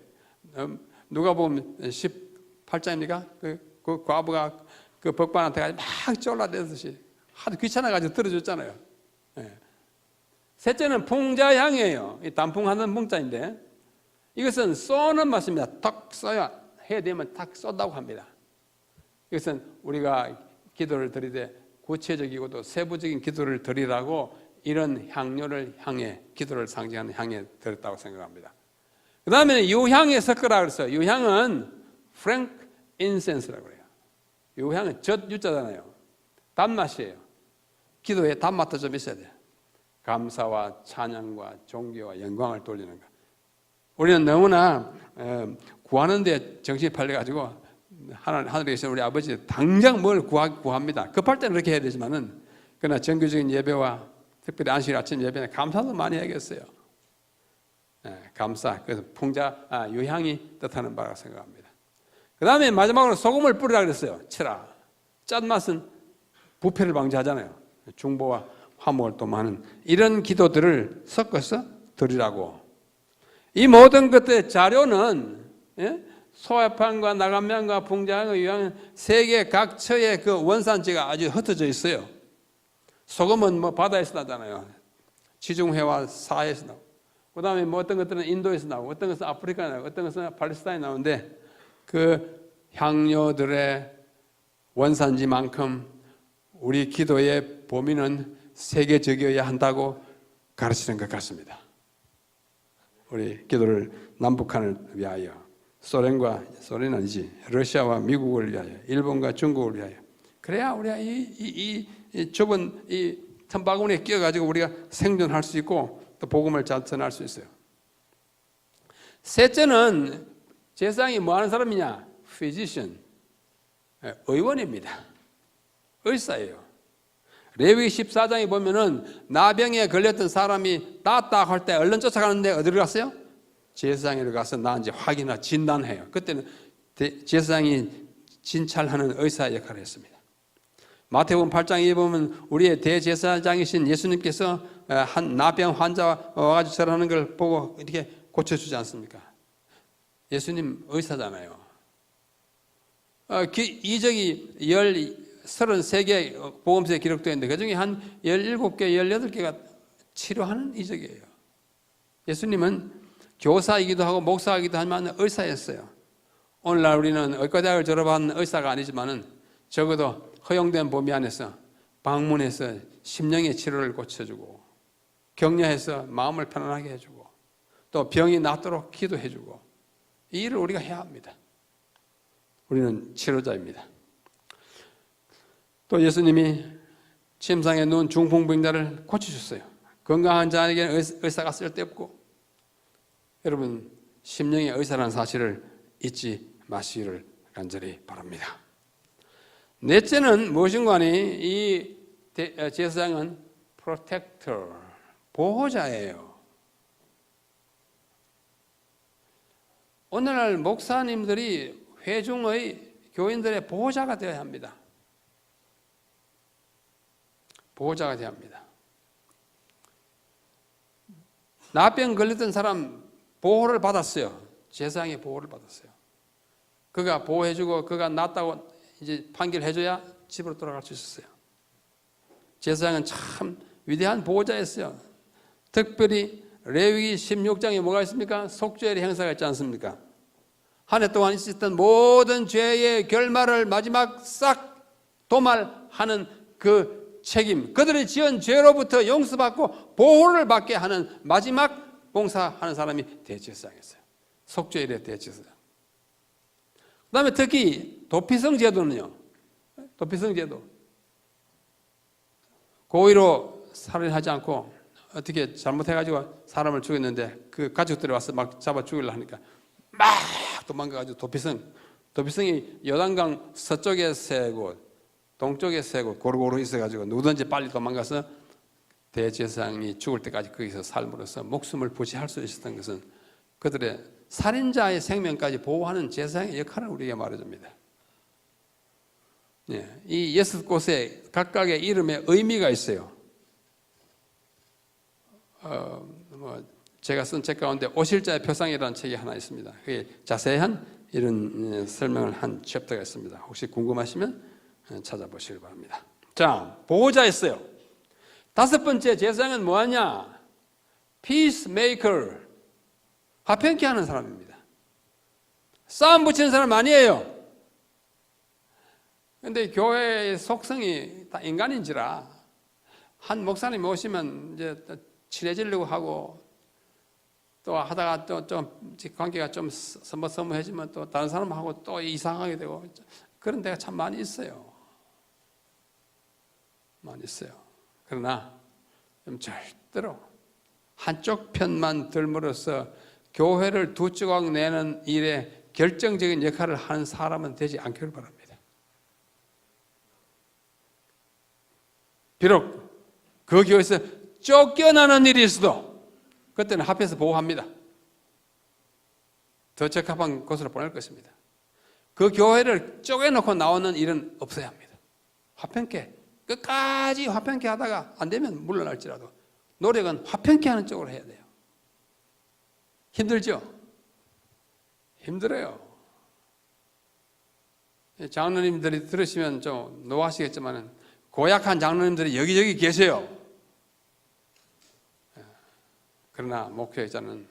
누가 보면 18장입니까? 그 과부가 그 법관한테 막 쫄라대듯이 하도 귀찮아가지고 들어줬잖아요. 셋째는 풍자향이에요. 이 단풍하는 풍자인데 이것은 쏘는 맛입니다. 탁 쏘야 해야 되면 탁 쏜다고 합니다. 이것은 우리가 기도를 드리되 구체적이고도 세부적인 기도를 드리라고 이런 향료를 향해 기도를 상징하는 향에 드렸다고 생각합니다. 그 다음에 유향에 섞으라 그랬어요. 유향은 프랭크 인센스라고 그래요. 유향은 젖유자잖아요. 단맛이에요. 기도에 단맛도 좀 있어야 돼요. 감사와 찬양과 존경과 영광을 돌리는 것. 우리는 너무나 구하는 데 정신이 팔려가지고 하늘에 계신 우리 아버지 당장 뭘 구합니다. 급할 때는 그렇게 해야 되지만은 그러나 정규적인 예배와 특별히 안식 아침 예배는 감사도 많이 해야겠어요. 감사, 그래서 풍자, 유향이 뜻하는 바라고 생각합니다. 그 다음에 마지막으로 소금을 뿌리라 그랬어요. 치라. 짠맛은 부패를 방지하잖아요. 중보와 화목을 또 많은 이런 기도들을 섞어서 드리라고. 이 모든 것들의 자료는 소화판과 나감향과 풍자향과 유향은 세계 각처의 그 원산지가 아주 흩어져 있어요. 소금은 바다에서 나잖아요. 지중해와 사해에서 나오고. 그 다음에 어떤 것들은 인도에서 나오고, 어떤 것은 아프리카에 나오고, 어떤 것은 팔레스타인에 나오는데 그 향료들의 원산지만큼 우리 기도의 범위는 세계적이어야 한다고 가르치는 것 같습니다. 우리 기도를 남북한을 위하여, 소련은 아니지, 러시아와 미국을 위하여, 일본과 중국을 위하여. 그래야 우리가 이 좁은 이 틈바구니에 끼어가지고 우리가 생존할 수 있고 또 복음을 잘 전할 수 있어요. 셋째는 제사장이 뭐 하는 사람이냐? physician, 의원입니다. 의사예요. 레위기 14장에 보면은 나병에 걸렸던 사람이 낫다 할 때 얼른 쫓아가는데 어디로 갔어요? 제사장에 가서 나은지 확인하고 진단해요. 그때는 제사장이 진찰하는 의사의 역할을 했습니다. 마태복음 8장에 보면 우리의 대제사장이신 예수님께서 한 나병 환자가 와가지고 절하는 걸 보고 이렇게 고쳐주지 않습니까? 예수님 의사잖아요. 이적이 33개 복음서에 기록되어 있는데 그중에 한 17개, 18개가 치료하는 이적이에요. 예수님은 교사이기도 하고 목사이기도 하지만 의사였어요. 오늘날 우리는 의과대학을 졸업한 의사가 아니지만은 적어도 허용된 범위 안에서 방문해서 심령의 치료를 고쳐주고 격려해서 마음을 편안하게 해주고 또 병이 낫도록 기도해주고 이 일을 우리가 해야 합니다. 우리는 치료자입니다. 또 예수님이 침상에 누운 중풍병자를 고쳐주셨어요. 건강한 자에게는 의사가 쓸데없고 여러분 심령의 의사라는 사실을 잊지 마시기를 간절히 바랍니다. 넷째는 무엇인가 하니 이 제사장은 protector, 보호자예요. 오늘날 목사님들이 회중의 교인들의 보호자가 되어야 합니다. 보호자가 되어야 합니다. 나병 걸렸던 사람 보호를 받았어요. 제사장의 보호를 받았어요. 그가 보호해주고 그가 낫다고 이제 판결해줘야 집으로 돌아갈 수 있었어요. 제사장은 참 위대한 보호자였어요. 특별히 레위기 16장에 뭐가 있습니까? 속죄의 행사가 있지 않습니까? 한 해 동안 있었던 모든 죄의 결말을 마지막 싹 도말하는 그 책임, 그들이 지은 죄로부터 용서받고 보호를 받게 하는 마지막 봉사하는 사람이 대제사장이었어요. 속죄일의 대제사장. 그 다음에 특히 도피성 제도는요. 도피성 제도. 고의로 살인하지 않고 어떻게 잘못해가지고 사람을 죽였는데 그 가족들이 와서 막 잡아 죽이려고 하니까 막 도망가가지고 도피성이 요단강 서쪽에 세 곳, 동쪽에 세 곳 고루고루 있어가지고 누구든지 빨리 도망가서 대제사장이 죽을 때까지 거기서 삶으로써 목숨을 부지할 수 있었던 것은 그들의 살인자의 생명까지 보호하는 제사장의 역할을 우리에게 말해줍니다. 예, 이 6곳에 각각의 이름에 의미가 있어요. 제가 쓴 책 가운데 오실자의 표상이라는 책이 하나 있습니다. 그게 자세한 이런 설명을 한 챕터가 있습니다. 혹시 궁금하시면 찾아보시기 바랍니다. 자, 보호자였어요. 다섯 번째 제사장은 뭐하냐? peacemaker, 화평케 하는 사람입니다. 싸움 붙이는 사람 아니에요. 그런데 교회의 속성이 다 인간인지라 한 목사님 오시면 이제 친해지려고 하고 또 하다가 또 좀 관계가 좀 서먹서먹해지면 또 다른 사람하고 또 이상하게 되고 그런 데가 참 많이 있어요. 많이 있어요. 그러나 좀 절대로 한쪽 편만 들므로써 교회를 두 조각 내는 일에 결정적인 역할을 하는 사람은 되지 않기를 바랍니다. 비록 그 교회에서 쫓겨나는 일이 있어도 그때는 합해서 보호합니다. 더 적합한 곳으로 보낼 것입니다. 그 교회를 쪼개놓고 나오는 일은 없어야 합니다. 화평케, 끝까지 화평케 하다가 안 되면 물러날지라도 노력은 화평케 하는 쪽으로 해야 돼요. 힘들죠? 힘들어요. 장로님들이 들으시면 좀 노하시겠지만 고약한 장로님들이 여기저기 계세요. 그러나 목회자는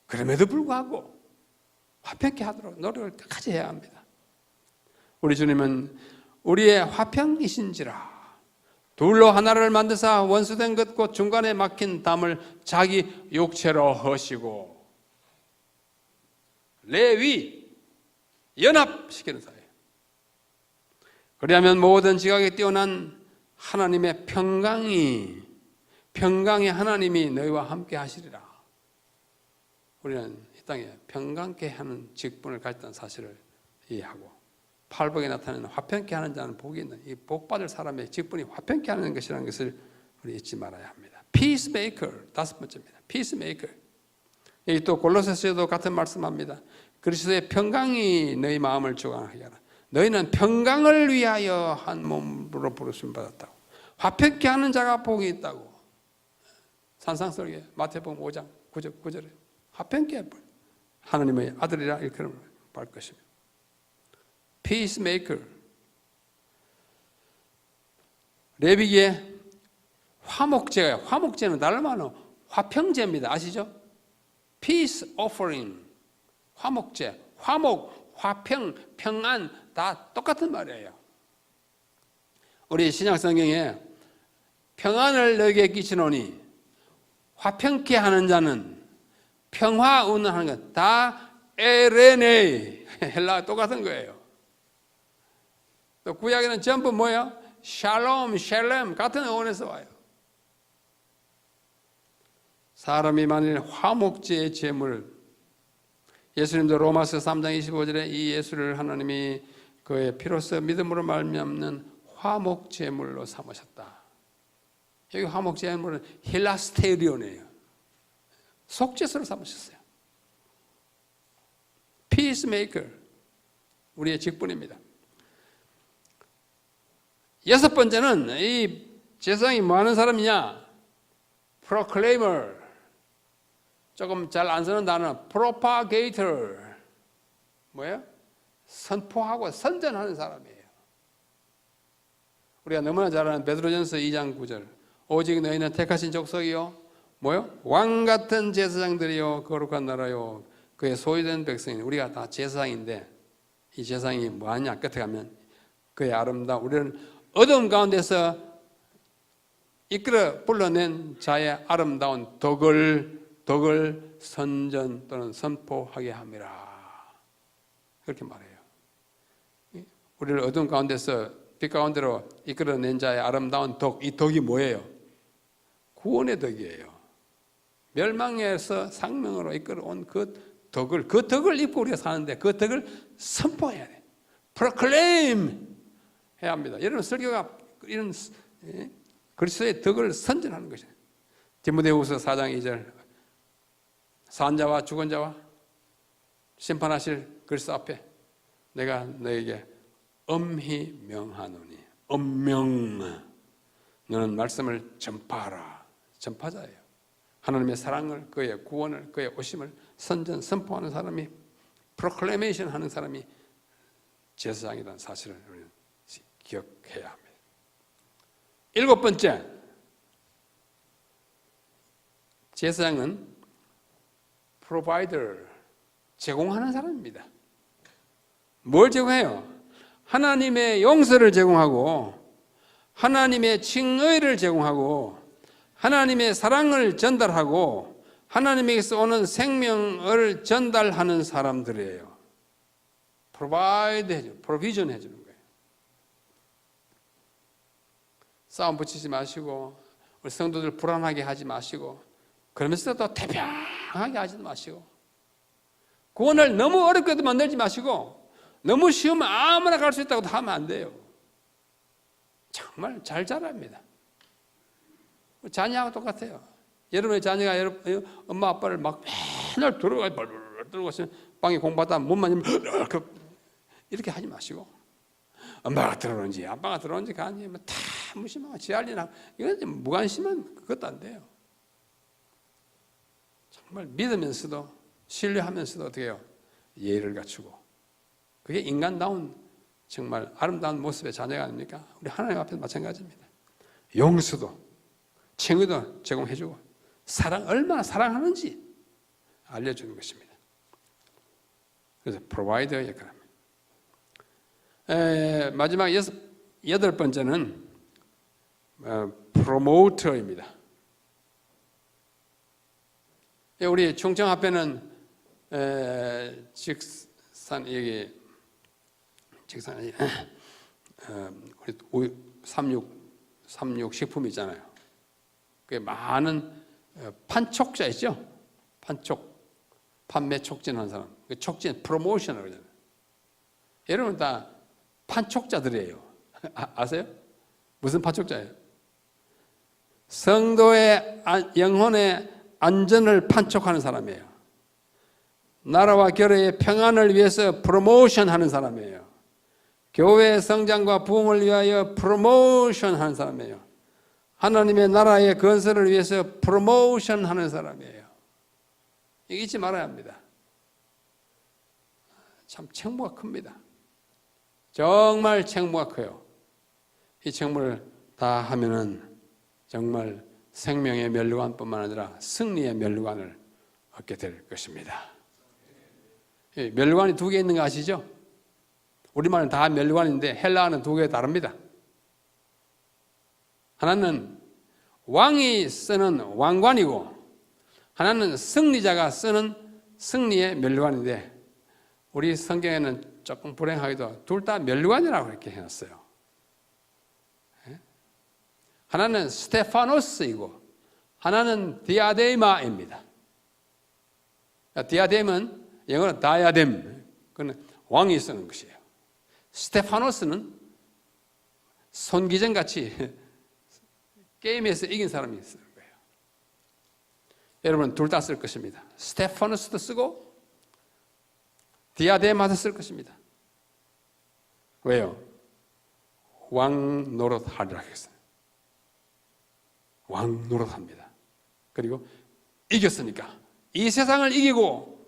그럼에도 불구하고 화평케 하도록 노력을 끝까지 해야 합니다. 우리 주님은 우리의 화평이신지라 둘로 하나를 만드사 원수된 것 곧 중간에 막힌 담을 자기 육체로 허시고 레위 연합시키는 사이에요. 그리하면 모든 지각에 뛰어난 하나님의 평강의 하나님이 너희와 함께 하시리라. 우리는 이 땅에 평강케 하는 직분을 가졌다는 사실을 이해하고 팔복에 나타나는 화평케 하는 자는 복이 있는 이 복받을 사람의 직분이 화평케 하는 것이라는 것을 우리 잊지 말아야 합니다. Peacemaker, 다섯 번째입니다. Peacemaker. 여기 또 골로새서에도 같은 말씀합니다. 그리스도의 평강이 너희 마음을 주관하게 하라. 너희는 평강을 위하여 한 몸으로 부르심 받았다고. 화평케 하는 자가 복이 있다고. 산상설계 마태복음 5장 9절에 화평케 하나님의 아들이라 일컬음을 받을 것입니다. Peacemaker. 레위기에 화목제가 화목제는 다른 말로 화평제입니다. 아시죠? Peace offering. 화목제, 화목, 화평, 평안 다 똑같은 말이에요. 우리 신약성경에 평안을 너에게 끼치노니 화평케 하는 자는 평화 운운하는 것 다 에레네 헬라가 똑같은 거예요. 또 구약에는 전부 뭐예요? 샬롬, 샬렘 같은 어원에서 와요. 사람이 만일 화목제의 제물 예수님도 로마서 3장 25절에 이 예수를 하나님이 그의 피로써 믿음으로 말미암는 화목제물로 삼으셨다. 여기 화목제물은 힐라스테리온이에요. 속죄소로 삼으셨어요. Peacemaker, 우리의 직분입니다. 여섯 번째는 이 제사장이 뭐 하는 사람이냐? Proclaimer, 조금 잘 안 쓰는 단어 Propagator, 뭐예요? 선포하고 선전하는 사람이에요. 우리가 너무나 잘 아는 베드로전서 2장 9절. 오직 너희는 택하신 족속이요 뭐요? 왕 같은 제사장들이요 거룩한 나라요 그의 소유된 백성이. 우리가 다 제사장인데 이 제사장이 뭐하냐? 끝에 가면 그의 아름다운, 우리는 어두움 가운데서 이끌어 불러낸 자의 아름다운 덕을 선전 또는 선포하게 함이라. 그렇게 말해요. 우리를 어두움 가운데서 빛 가운데로 이끌어낸 자의 아름다운 덕, 이 덕이 뭐예요? 구원의 덕이에요. 멸망에서 상명으로 이끌어온 그 덕을 입고 우리가 사는데 그 덕을 선포해야 돼. proclaim 해야 합니다. 여러분 설교가 이런 그리스도의 덕을 선전하는 것이에요. 디모데후서 4장 2절. 산 자와 죽은 자와 심판하실 그리스도 앞에 내가 너에게 엄히 명하노니. 엄명. 너는 말씀을 전파하라. 전파자예요. 하나님의 사랑을, 그의 구원을, 그의 오심을 선포하는 사람이, 프로클레이션 하는 사람이 제사장이라는 사실을 우리는 기억해야 합니다. 7번째, 제사장은 provider, 제공하는 사람입니다. 뭘 제공해요? 하나님의 용서를 제공하고 하나님의 칭의를 제공하고 하나님의 사랑을 전달하고 하나님에게서 오는 생명을 전달하는 사람들이에요. provide 해줘, provision 해주는 거예요. 싸움 붙이지 마시고 우리 성도들 불안하게 하지 마시고 그러면서 또 태평하게 하지 마시고 구원을 너무 어렵게도 만들지 마시고 너무 쉬우면 아무나 갈 수 있다고 하면 안 돼요. 정말 잘 자랍니다. 자녀하고 똑같아요. 여러분의 자녀가 엄마 아빠를 막 맨날 들어가서 방에 공부하다 몸만 이렇게 하지 마시고 엄마가 들어오는지 아빠가 들어오는지 가는지 다 무심하고 지알리나 이건 무관심한 그것도 안 돼요. 정말 믿으면서도 신뢰하면서도 어떻게 해요? 예의를 갖추고 그게 인간다운 정말 아름다운 모습의 자녀가 아닙니까? 우리 하나님 앞에서 마찬가지입니다. 용서도 칭의도 제공해주고 얼마나 사랑하는지 알려주는 것입니다. 그래서 프로바이더 역할입니다. 마지막 8번째는 프로모터입니다. 우리 충청합회는 우리 36 식품 있잖아요. 그게 많은 판촉자 있죠? 판매 촉진하는 사람. 촉진, 프로모션을 그러잖아요. 여러분 다 판촉자들이에요. 아세요? 무슨 판촉자예요? 성도의 영혼의 안전을 판촉하는 사람이에요. 나라와 교회의 평안을 위해서 프로모션 하는 사람이에요. 교회의 성장과 부흥을 위하여 프로모션 하는 사람이에요. 하나님의 나라의 건설을 위해서 프로모션 하는 사람이에요. 이거 잊지 말아야 합니다. 참 책무가 큽니다. 정말 책무가 커요. 이 책무를 다 하면은 정말 생명의 면류관뿐만 아니라 승리의 면류관을 얻게 될 것입니다. 면류관이 2개 있는 거 아시죠? 우리말은 다 면류관인데 헬라어는 2개 다릅니다. 하나는 왕이 쓰는 왕관이고 하나는 승리자가 쓰는 승리의 면류관인데 우리 성경에는 조금 불행하게도 둘 다 면류관이라고 이렇게 해놨어요. 하나는 스테파노스이고 하나는 디아데마입니다. 디아뎀은 영어로 다이아뎀, 그건 왕이 쓰는 것이에요. 스테파노스는 손기전같이 게임에서 이긴 사람이 쓰는 거예요. 여러분은 둘 다 쓸 것입니다. 스테파노스도 쓰고 디아데마도 쓸 것입니다. 왜요? 왕 노릇하리라 했어요. 왕 노릇합니다. 그리고 이겼으니까 이 세상을 이기고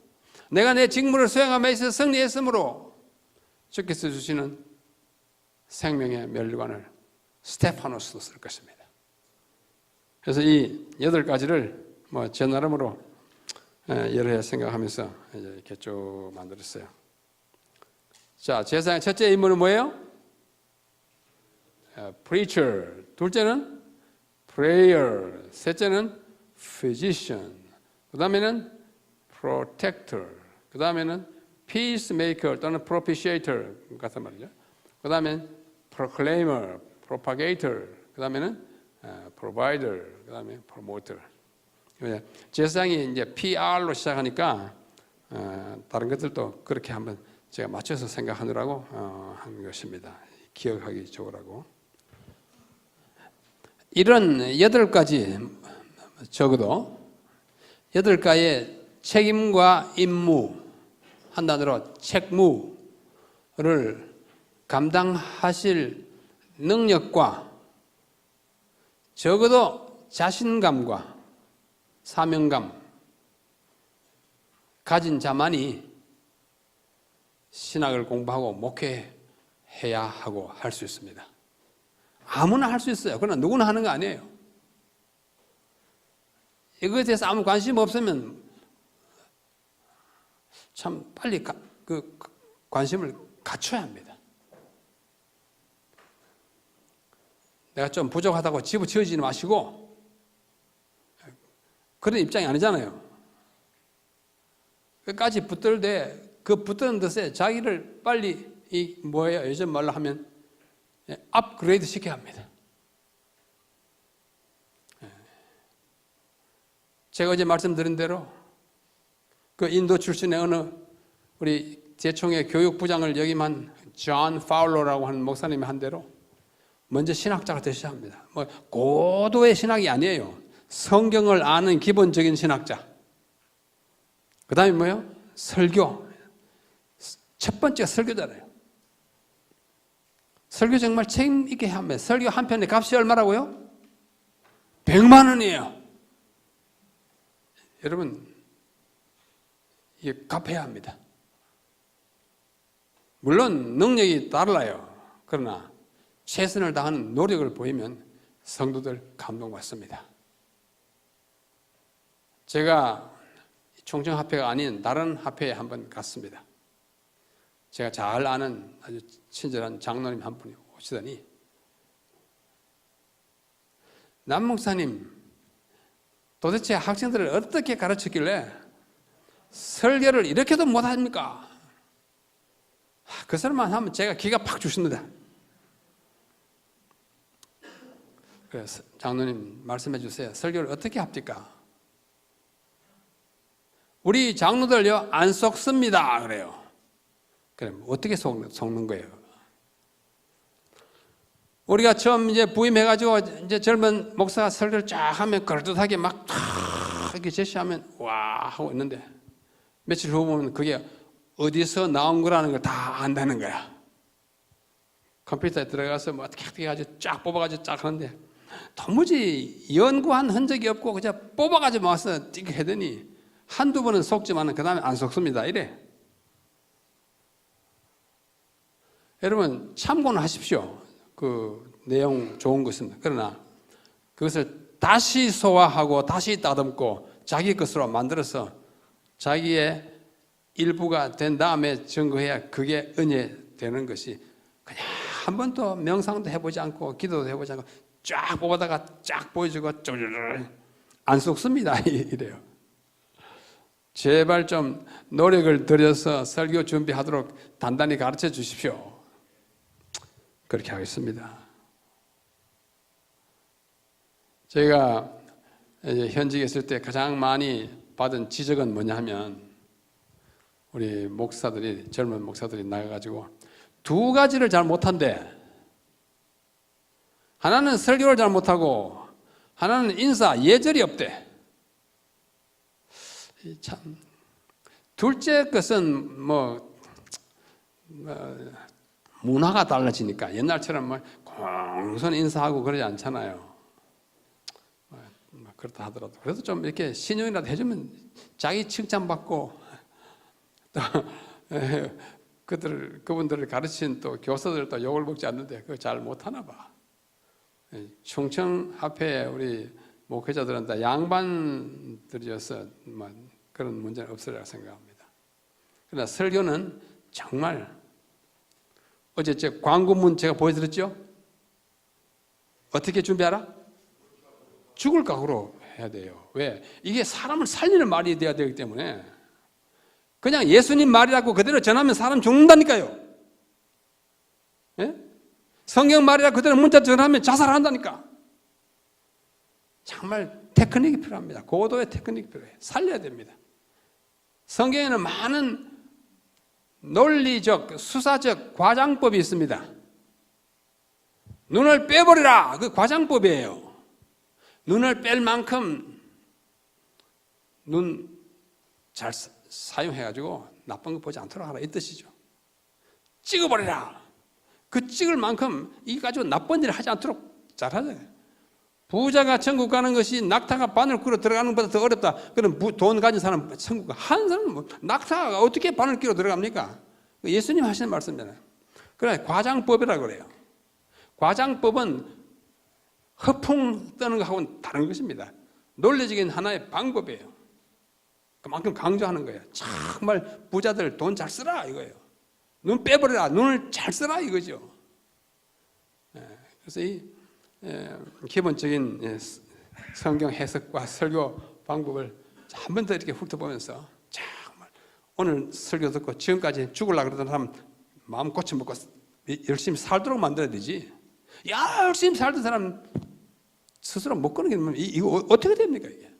내가 내 직무를 수행함에 있어서 승리했으므로 주께서 주시는 생명의 면류관을 스테파노스도 쓸 것입니다. 그래서 이 8가지를 제 나름으로 여러 해 생각하면서 이렇게 쭉 만들었어요. 자, 제사장의 첫째 임무는 뭐예요? preacher. 둘째는 prayer. 셋째는 physician. 그 다음에는 protector. 그 다음에는 peacemaker 또는 propitiator 같은 말이죠. 그 다음엔 proclaimer, propagator. 그 다음에는 provider. 그 다음에 promoter. 제사장이 이제 PR로 시작하니까 다른 것들도 그렇게 한번 제가 맞춰서 생각하느라고 한 것입니다. 기억하기 좋으라고. 이런 8가지, 적어도 8가지의 책임과 임무, 한 단어로 책무를 감당하실 능력과 적어도 자신감과 사명감 가진 자만이 신학을 공부하고 목회해야 하고 할 수 있습니다. 아무나 할 수 있어요. 그러나 누구나 하는 거 아니에요. 이거에 대해서 아무 관심 없으면 참 빨리 그 관심을 갖춰야 합니다. 내가 좀 부족하다고 집어치우지 마시고 그런 입장이 아니잖아요. 끝까지 붙들되 그 붙드는 듯에 자기를 빨리 요즘 말로 하면 업그레이드 시켜야 합니다. 제가 어제 말씀드린 대로 그 인도 출신의 어느 우리 대총회 교육부장을 역임한 존 파울러라고 하는 목사님이 한 대로 먼저 신학자가 되셔야 합니다. 고도의 신학이 아니에요. 성경을 아는 기본적인 신학자. 그 다음에 뭐예요? 설교. 첫 번째가 설교잖아요. 설교 정말 책임 있게 해야 합니다. 설교 한 편의 값이 얼마라고요? 100만 원이에요. 여러분, 이게 갚아야 합니다. 물론 능력이 달라요. 그러나 최선을 다하는 노력을 보이면 성도들 감동받습니다. 제가 총청합회가 아닌 다른 합회에 한번 갔습니다. 제가 잘 아는 아주 친절한 장로님 한 분이 오시더니 남 목사님 도대체 학생들을 어떻게 가르쳤길래 설교를 이렇게도 못합니까? 그 사람만 하면 제가 기가 팍 주십니다. 그래서 장로님 말씀해 주세요. 설교를 어떻게 합니까? 우리 장로들요 안 속습니다 그래요. 그럼 어떻게 속는 거예요? 우리가 처음 이제 부임해가지고 이제 젊은 목사가 설교를 쫙 하면 그럴듯하게 막 이렇게 제시하면 와 하고 있는데 며칠 후 보면 그게 어디서 나온 거라는 걸 다 안다는 거야. 컴퓨터에 들어가서 뭐 어떻게 해가지고 쫙 뽑아가지고 쫙 하는데 도무지 연구한 흔적이 없고 그냥 뽑아가지고 와서 띠게 하더니 한두 번은 속지만은 그 다음에 안 속습니다. 이래. 여러분 참고는 하십시오. 그 내용 좋은 것은. 그러나 그것을 다시 소화하고 다시 다듬고 자기 것으로 만들어서 자기의 일부가 된 다음에 증거해야 그게 은혜 되는 것이 그냥 한 번도 명상도 해보지 않고 기도도 해보지 않고 쫙 뽑아다가 쫙 보여주고 쪼르르 안 속습니다. 이래요. 제발 좀 노력을 들여서 설교 준비하도록 단단히 가르쳐 주십시오. 그렇게 하겠습니다. 제가 현직에 있을 때 가장 많이 받은 지적은 뭐냐 하면 우리 목사들이 젊은 목사들이 나가가지고 2가지를 잘 못한대. 하나는 설교를 잘 못하고 하나는 인사 예절이 없대. 참 둘째 것은 문화가 달라지니까 옛날처럼 공손 인사하고 그러지 않잖아요. 그렇다 하더라도 그래도 좀 이렇게 신용이라도 해주면 자기 칭찬받고 또 그분들을 가르친 또 교사들 또 욕을 먹지 않는데 그거 잘 못하나 봐. 충청 앞에 우리 목회자들은 다 양반들이어서 뭐 그런 문제는 없으리라 생각합니다. 그러나 설교는 정말 어제 제 광고문 제가 보여드렸죠? 어떻게 준비하라? 죽을 각오로 해야 돼요. 왜? 이게 사람을 살리는 말이 돼야 되기 때문에 그냥 예수님 말이라고 그대로 전하면 사람 죽는다니까요. 예? 성경 말이라고 그대로 문자 전하면 자살한다니까. 정말 테크닉이 필요합니다. 고도의 테크닉이 필요해요. 살려야 됩니다. 성경에는 많은 논리적, 수사적 과장법이 있습니다. 눈을 빼버리라! 그 과장법이에요. 눈을 뺄 만큼 눈 잘 사용해가지고 나쁜 거 보지 않도록 하라 이 뜻이죠. 찍어버리라! 그 찍을 만큼 이 가지고 나쁜 일을 하지 않도록 잘하잖아요. 부자가 천국 가는 것이 낙타가 바늘 끼고 들어가는 것보다 더 어렵다. 그럼 돈 가진 사람 천국 가. 한 사람은 뭐 낙타가 어떻게 바늘 끼고 들어갑니까? 예수님 하시는 말씀이잖아요. 그래 과장법이라고 그래요. 과장법은 허풍 떠는 것하고는 다른 것입니다. 논리적인 하나의 방법이에요. 그만큼 강조하는 거예요. 정말 부자들 돈 잘 쓰라 이거예요. 눈 빼버려라. 눈을 잘 쓰라 이거죠. 그래서 이 기본적인 성경 해석과 설교 방법을 한 번 더 이렇게 훑어보면서 정말 오늘 설교 듣고 지금까지 죽으려고 그러던 사람 마음 고쳐먹고 열심히 살도록 만들어야 되지. 열심히 살던 사람 스스로 못 끊는 게 이거 어떻게 됩니까 이게?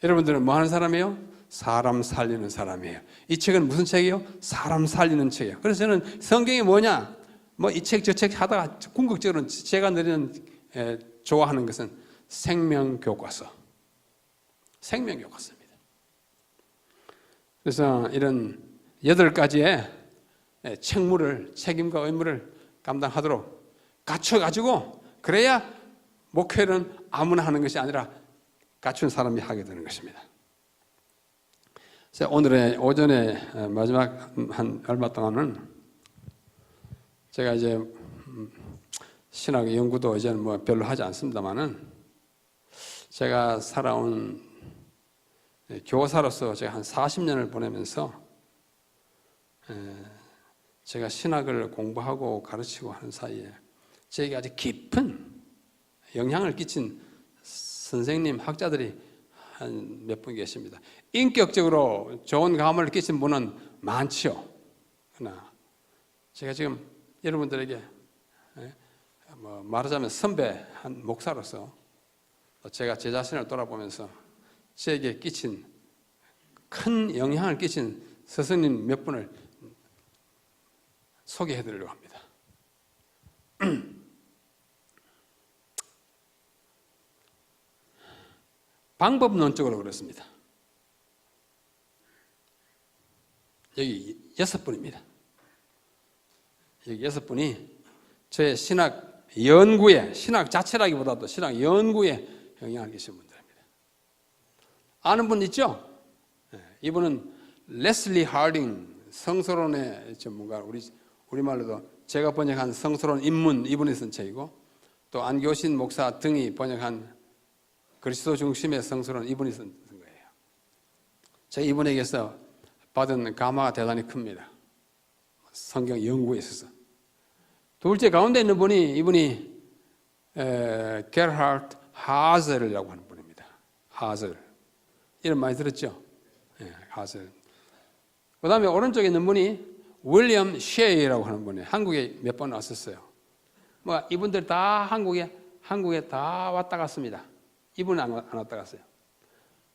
여러분들은 뭐 하는 사람이에요? 사람 살리는 사람이에요. 이 책은 무슨 책이에요? 사람 살리는 책이에요. 그래서 저는 성경이 뭐냐? 뭐 이 책 저 책 하다가 궁극적으로는 제가 좋아하는 것은 생명교과서. 생명교과서입니다. 그래서 이런 8가지의 책무를, 책임과 의무를 감당하도록 갖춰가지고 그래야 목회는 아무나 하는 것이 아니라 갖춘 사람이 하게 되는 것입니다. 그래서 오늘의 오전에 마지막 한 얼마 동안은 제가 이제 신학 연구도 이제는 뭐 별로 하지 않습니다만은 제가 살아온 교사로서 제가 한 40년을 보내면서 제가 신학을 공부하고 가르치고 하는 사이에 제게 아주 깊은 영향을 끼친 선생님, 학자들이 한 몇 분 계십니다. 인격적으로 좋은 감을 끼친 분은 많지요. 그러나 제가 지금 여러분들에게 말하자면 선배 한 목사로서 제가 제 자신을 돌아보면서 제게 끼친 큰 영향을 끼친 스승님 몇 분을 소개해 드리려고 합니다. 방법론적으로 그렇습니다. 여기 6분입니다. 여기 6분이 저의 신학 연구에, 신학 자체라기보다도 신학 연구에 영향을 끼친 분들입니다. 아는 분 있죠? 이분은 레슬리 하딩, 성서론의 전문가, 우리말로도 제가 번역한 성서론 입문, 이분이 쓴 책이고, 또 안교신 목사 등이 번역한 그리스도 중심의 성서론 이분이 쓴 거예요. 제가 이분에게서 받은 감화가 대단히 큽니다. 성경 연구에 있어서. 둘째 가운데 있는 분이 이분이 게르하르트 하젤이라고 하는 분입니다. 하젤. 이름 많이 들었죠? 하젤. 그 다음에 오른쪽에 있는 분이 윌리엄 셰이라고 하는 분이에요. 한국에 몇 번 왔었어요. 뭐 이분들 다 한국에 다 왔다 갔습니다. 이분은 안 왔다 갔어요.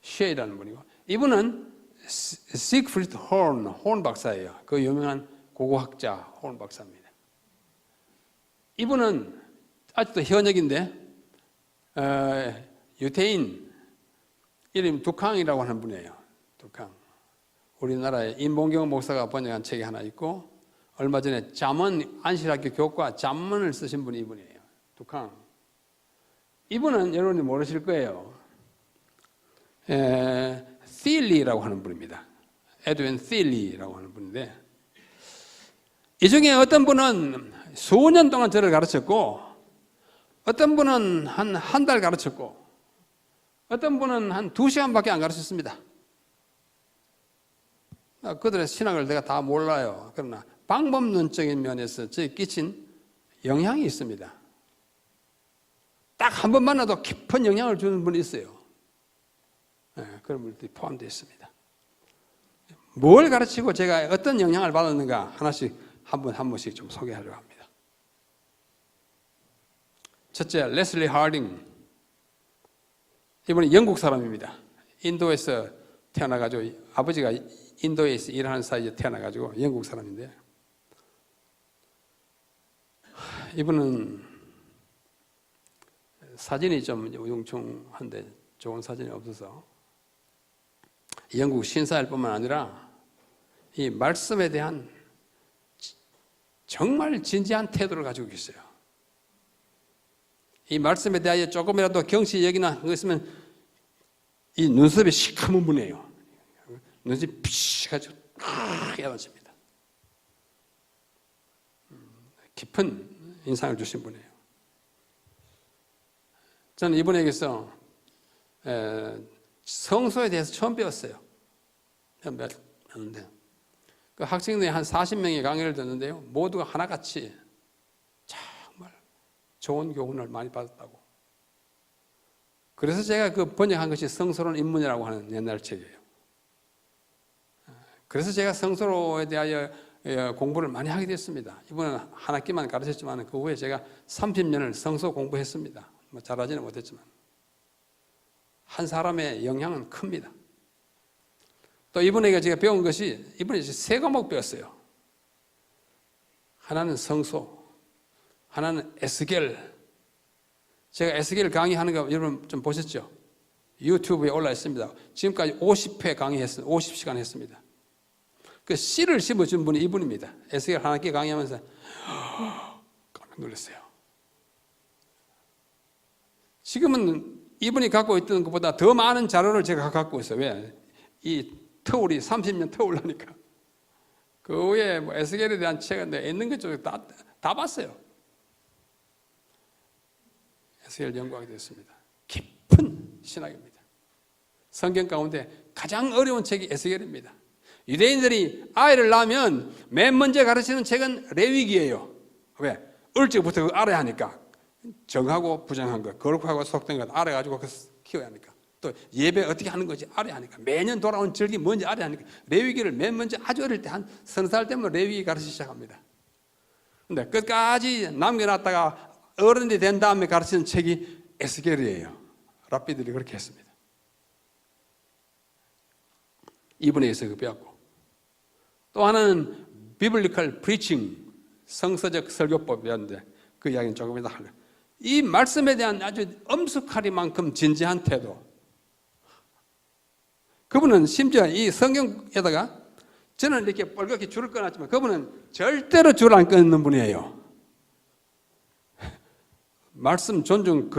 셰이라는 분이고, 이분은 시그프리드 혼 박사예요. 그 유명한 고고학자 혼 박사입니다. 이분은 아직도 현역인데 유태인 이름 두캉이라고 하는 분이에요. 두캉. 우리나라에 임봉경 목사가 번역한 책이 하나 있고, 얼마 전에 잠언 안실학교 교과 잠언을 쓰신 분이 이분이에요. 두캉. 이분은 여러분이 모르실 거예요. 틸리라고 하는 분입니다. 에드윈 틸리라고 하는 분인데, 이 중에 어떤 분은 수년 동안 저를 가르쳤고, 어떤 분은 한 달 가르쳤고, 어떤 분은 한 2시간밖에 안 가르쳤습니다. 그들의 신학을 내가 다 몰라요. 그러나 방법론적인 면에서 저에 끼친 영향이 있습니다. 딱 한 번 만나도 깊은 영향을 주는 분이 있어요. 그런 분들이 포함되어 있습니다. 뭘 가르치고 제가 어떤 영향을 받았는가 하나씩 한 번씩 좀 소개하려고 합니다. 첫째, 레슬리 하딩. 이분은 영국 사람입니다. 인도에서 태어나가지고 아버지가 인도에서 일하는 사이에 태어나가지고 영국 사람인데, 이분은 사진이 좀 우중충한데 좋은 사진이 없어서 영국 신사일 뿐만 아니라 이 말씀에 대한 정말 진지한 태도를 가지고 계세요. 이 말씀에 대하여 조금이라도 경시 여기나 있으면 이 눈썹이 시커먼 분이에요. 눈썹이 피셔가지고 야단칩니다. 깊은 인상을 주신 분이에요. 저는 이분에게서 성소에 대해서 처음 배웠어요. 그 학생들이 한 40명의 강의를 듣는데요, 모두가 하나같이 정말 좋은 교훈을 많이 받았다고. 그래서 제가 그 번역한 것이 성서론 입문이라고 하는 옛날 책이에요. 그래서 제가 성서로에 대하여 공부를 많이 하게 됐습니다. 이번은 한 학기만 가르쳤지만 그 후에 제가 30년을 성서 공부했습니다. 뭐 잘하지는 못했지만 한 사람의 영향은 큽니다. 또 이분에게 제가 배운 것이, 이분이 3과목 배웠어요. 하나는 성소, 하나는 에스겔. 제가 에스겔 강의하는 거 여러분 좀 보셨죠? 유튜브에 올라 있습니다. 지금까지 50회 강의했어요. 50시간 했습니다. 그 씨를 심어준 분이 이분입니다. 에스겔 한 학기 강의하면서 깜짝 놀랐어요. 지금은 이분이 갖고 있던 것보다 더 많은 자료를 제가 갖고 있어요. 왜? 이 터울이 30년 터울라니까. 그 후에 뭐 에스겔에 대한 책은 내가 있는 것 쪽에 다 봤어요. 에스겔 연구하게 됐습니다. 깊은 신학입니다. 성경 가운데 가장 어려운 책이 에스겔입니다. 유대인들이 아이를 낳으면 맨 먼저 가르치는 책은 레위기예요. 왜? 얼찍부터 알아야 하니까. 정하고 부정한 것, 거룩하고 속된 것 알아가지고 키워야 하니까. 또 예배 어떻게 하는 건지 알아야 하니까. 매년 돌아오는 절기 뭔지 알아야 하니까. 레위기를 맨 먼저 아주 어릴 때 한 30살 때면 레위기 가르치기 시작합니다. 근데 끝까지 남겨놨다가 어른이 된 다음에 가르치는 책이 에스겔이에요. 랍비들이 그렇게 했습니다. 이분에게서 그 배웠고, 또 하나는 비블리컬 프리칭, 성서적 설교법이었는데 그 이야기는 조금 이따 하려고. 이 말씀에 대한 아주 엄숙하리만큼 진지한 태도. 그분은 심지어 이 성경에다가, 저는 이렇게 뻘겋게 줄을 끊었지만 그분은 절대로 줄 안 끊는 분이에요. 말씀 존중,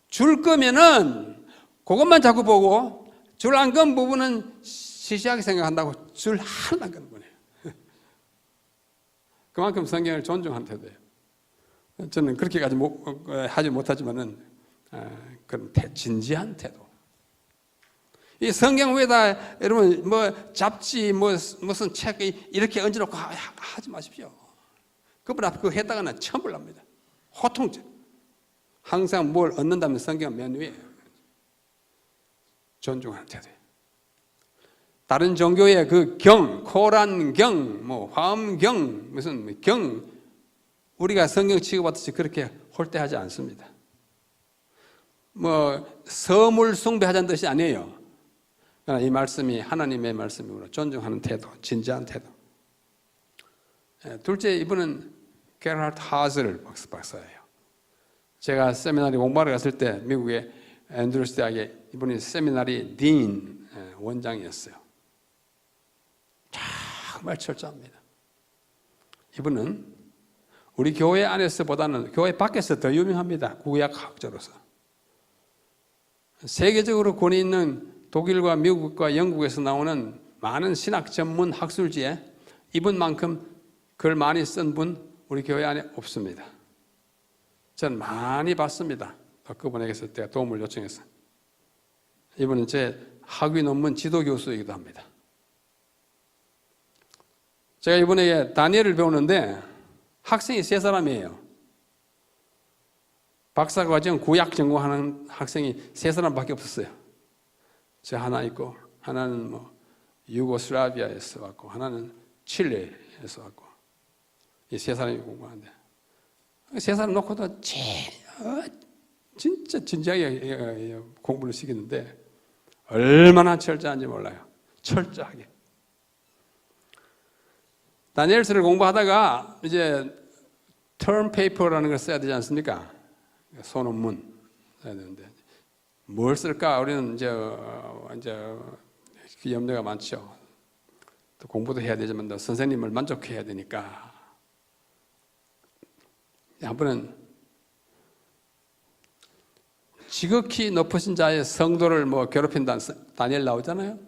줄 끄면은 그것만 자꾸 보고 줄 안 끈 부분은 시시하게 생각한다고 줄 하나도 안 끊는 분이에요. 그만큼 성경을 존중하는 태도예요. 저는 그렇게까지 하지 못하지만은 그런 진지한 태도. 이 성경 위에다 여러분 뭐 잡지 무슨 책 이렇게 얹어놓고 하지 마십시오. 그분 앞에 그거 했다가는 천불납니다. 호통죄. 항상 뭘 얻는다면 성경은 맨 위에 존중하는 태도예요. 다른 종교의 그 경, 코란 경, 뭐 화엄경, 무슨 경, 우리가 성경 취급받듯이 그렇게 홀대하지 않습니다. 뭐 서물 숭배하자는 뜻이 아니에요. 그러나 이 말씀이 하나님의 말씀이므로 존중하는 태도, 진지한 태도. 둘째, 이분은 게르하르트 하슬 박사예요. 제가 세미나리 공부하러 갔을 때 미국의 앤드루스 대학에 이분이 세미나리 딘 원장이었어요. 정말 철저합니다. 이분은 우리 교회 안에서보다는 교회 밖에서 더 유명합니다. 구약학자로서. 세계적으로 권위 있는 독일과 미국과 영국에서 나오는 많은 신학 전문 학술지에 이분만큼 글 많이 쓴 분 우리 교회 안에 없습니다. 저는 많이 봤습니다. 그분에게서 제가 도움을 요청해서. 이분은 제 학위 논문 지도 교수이기도 합니다. 제가 이분에게 다니엘을 배우는데 학생이 3사람이에요. 박사과정 구약 전공하는 학생이 3사람밖에 없었어요. 저 하나 있고, 하나는 유고슬라비아에서 왔고, 하나는 칠레에서 왔고, 이 3사람이 공부하는데, 3사람 놓고도 진짜 진지하게 공부를 시키는데, 얼마나 철저한지 몰라요. 철저하게. 다니엘서를 공부하다가 이제 term paper라는 걸 써야 되지 않습니까? 소논문 써야 되는데 뭘 쓸까? 우리는 이제 그 염려가 많죠. 또 공부도 해야 되지만 또 선생님을 만족해야 되니까 한 번은 지극히 높으신 자의 성도를 괴롭힌다는 다니엘 나오잖아요.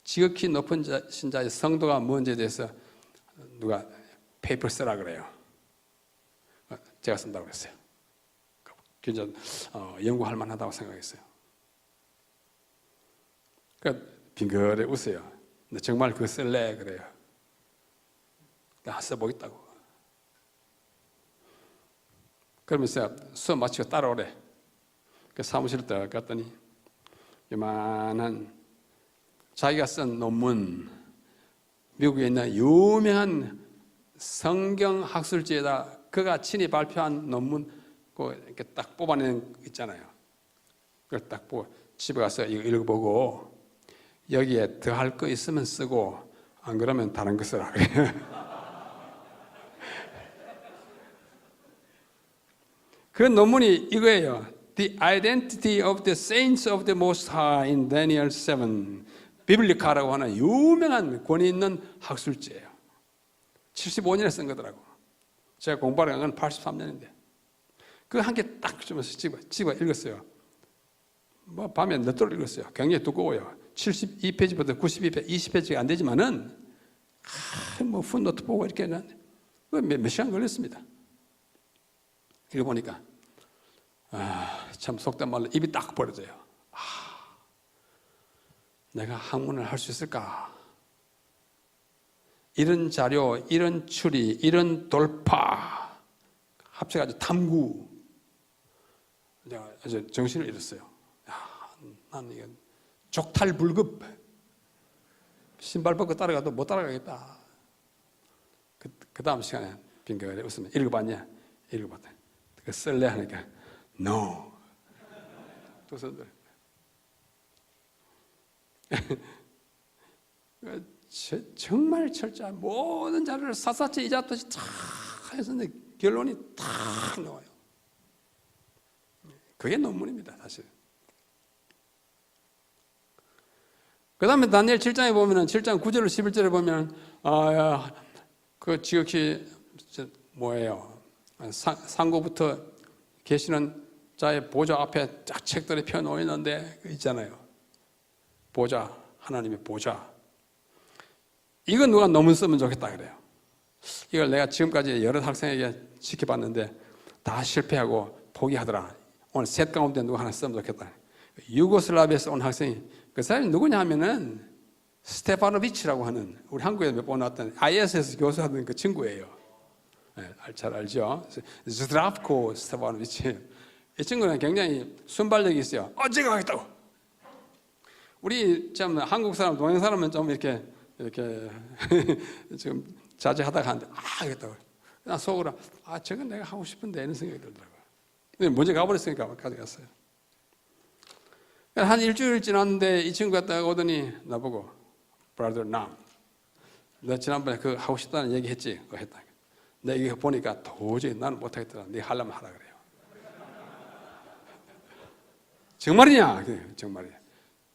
지극히 높으신 자의 성도가 뭔지에 대해서 누가 페이퍼 쓰라 그래요. 제가 쓴다고 했어요. 굉장히 연구할 만하다고 생각했어요. 그러니까 빙그레 웃어요. 근데 정말 그거 쓸래? 그래요. 나 써보겠다고. 그러면서 수업 마치고 따라오래. 그 사무실에 갔더니 요만한 자기가 쓴 논문, 미국에 있는 유명한 성경학술지에다 그가 친히 발표한 논문 이렇게 딱 뽑아내는 거 있잖아요. 그걸 딱 보고 집에 가서 이거 읽어보고 여기에 더 할 거 있으면 쓰고 안 그러면 다른 거 쓰라 그래요. 그 논문이 이거예요. The Identity of the Saints of the Most High in Daniel 7. 비블리카라고 하는 유명한 권위 있는 학술지예요. 75년에 쓴 거더라고. 제가 공부하는 건 83년인데 그 한 개 딱 주면서 집어 읽었어요. 밤에 늦도록 읽었어요. 굉장히 두꺼워요. 72페이지부터 92페이지, 20페이지가 안 되지만은 풋노트 보고 이렇게 몇 시간 걸렸습니다. 읽어보니까 참 속된 말로 입이 딱 벌어져요. 내가 학문을 할 수 있을까? 이런 자료, 이런 추리, 이런 돌파, 합쳐가지고 탐구. 내가 아주 정신을 잃었어요. 나는 이게 족탈불급. 신발 벗고 따라가도 못 따라가겠다. 그 다음 시간에 빙그레 웃으면 읽어봤냐? 읽어봤다. 그 쓸래 하니까 No. 두 손들. 정말 철저한 모든 자료를 샅샅이 이자듯이 다 해서 결론이 딱 나와요. 그게 논문입니다, 사실. 그 다음에 다니엘 7장에 보면은 7장 9절 11절에 보면 그 지극히 뭐예요? 상고부터 계시는 자의 보좌 앞에 쫙 책들이 펴놓여 있는데 있잖아요. 보좌, 하나님의 보좌. 이거 누가 논문 쓰면 좋겠다 그래요. 이걸 내가 지금까지 여러 학생에게 시켜봤는데 다 실패하고 포기하더라. 오늘 셋 가운데 누가 하나 쓰면 좋겠다. 유고슬라비아에서 온 학생이 그 사람이 누구냐 하면은 스테파노비치라고 하는 우리 한국에 몇 번 왔던 IS에서 교수하던 그 친구예요. 잘 알죠?ズ드라프코 스테파노비치. 이 친구는 굉장히 순발력이 있어요. 제가 하겠다고. 우리 참 한국 사람, 동양 사람은 좀 이렇게 지금 자제하다가 하는데 하겠다고. 나 속으로 저건 내가 하고 싶은데 이런 생각이 들더라고요. 근데 먼저 가버렸으니까 가져갔어요. 한 일주일 지났는데 이 친구가 딱 오더니 나보고 Brother Nam, 너 지난번에 그거 하고 싶다는 얘기 했지? 그거 했다. 내가 이거 보니까 도저히 나는 못하겠더라. 네가 하려면 하라 그래요. 정말이냐? 정말이야.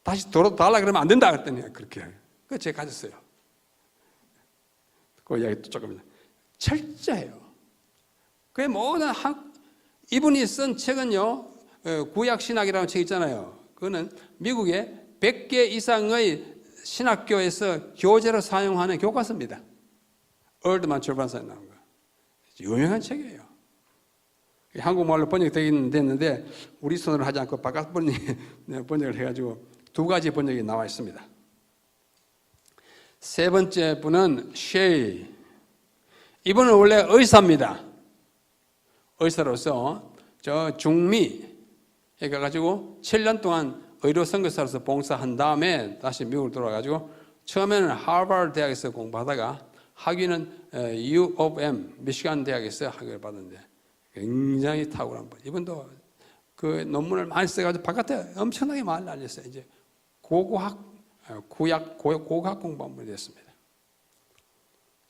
다시 돌아달라 그러면 안 된다 그랬더니 그렇게. 그거 제가 가졌어요. 그 이야기 또 조금 철저해요. 그게 모든 이분이 쓴 책은요, 구약신학이라는 책 있잖아요. 그거는 미국의 100개 이상의 신학교에서 교재로 사용하는 교과서입니다. 얼드만 출판사에 나온 거. 유명한 책이에요. 한국말로 번역되긴 됐는데 우리 손으로 하지 않고 바깥 번역을 해가지고 두 가지 번역이 나와 있습니다. 세 번째 분은 셰이. 이분은 원래 의사입니다. 의사로서 저 중미에 가가지고 7년 동안 의료 선교사로서 봉사한 다음에 다시 미국으로 돌아가가지고 처음에는 하버드 대학에서 공부하다가 학위는 U of M 미시간 대학에서 학위를 받았는데 굉장히 탁월한 분. 이분도 그 논문을 많이 써가지고 바깥에 엄청나게 많이 날렸어요. 이제 고고학 공부한 분이 됐습니다.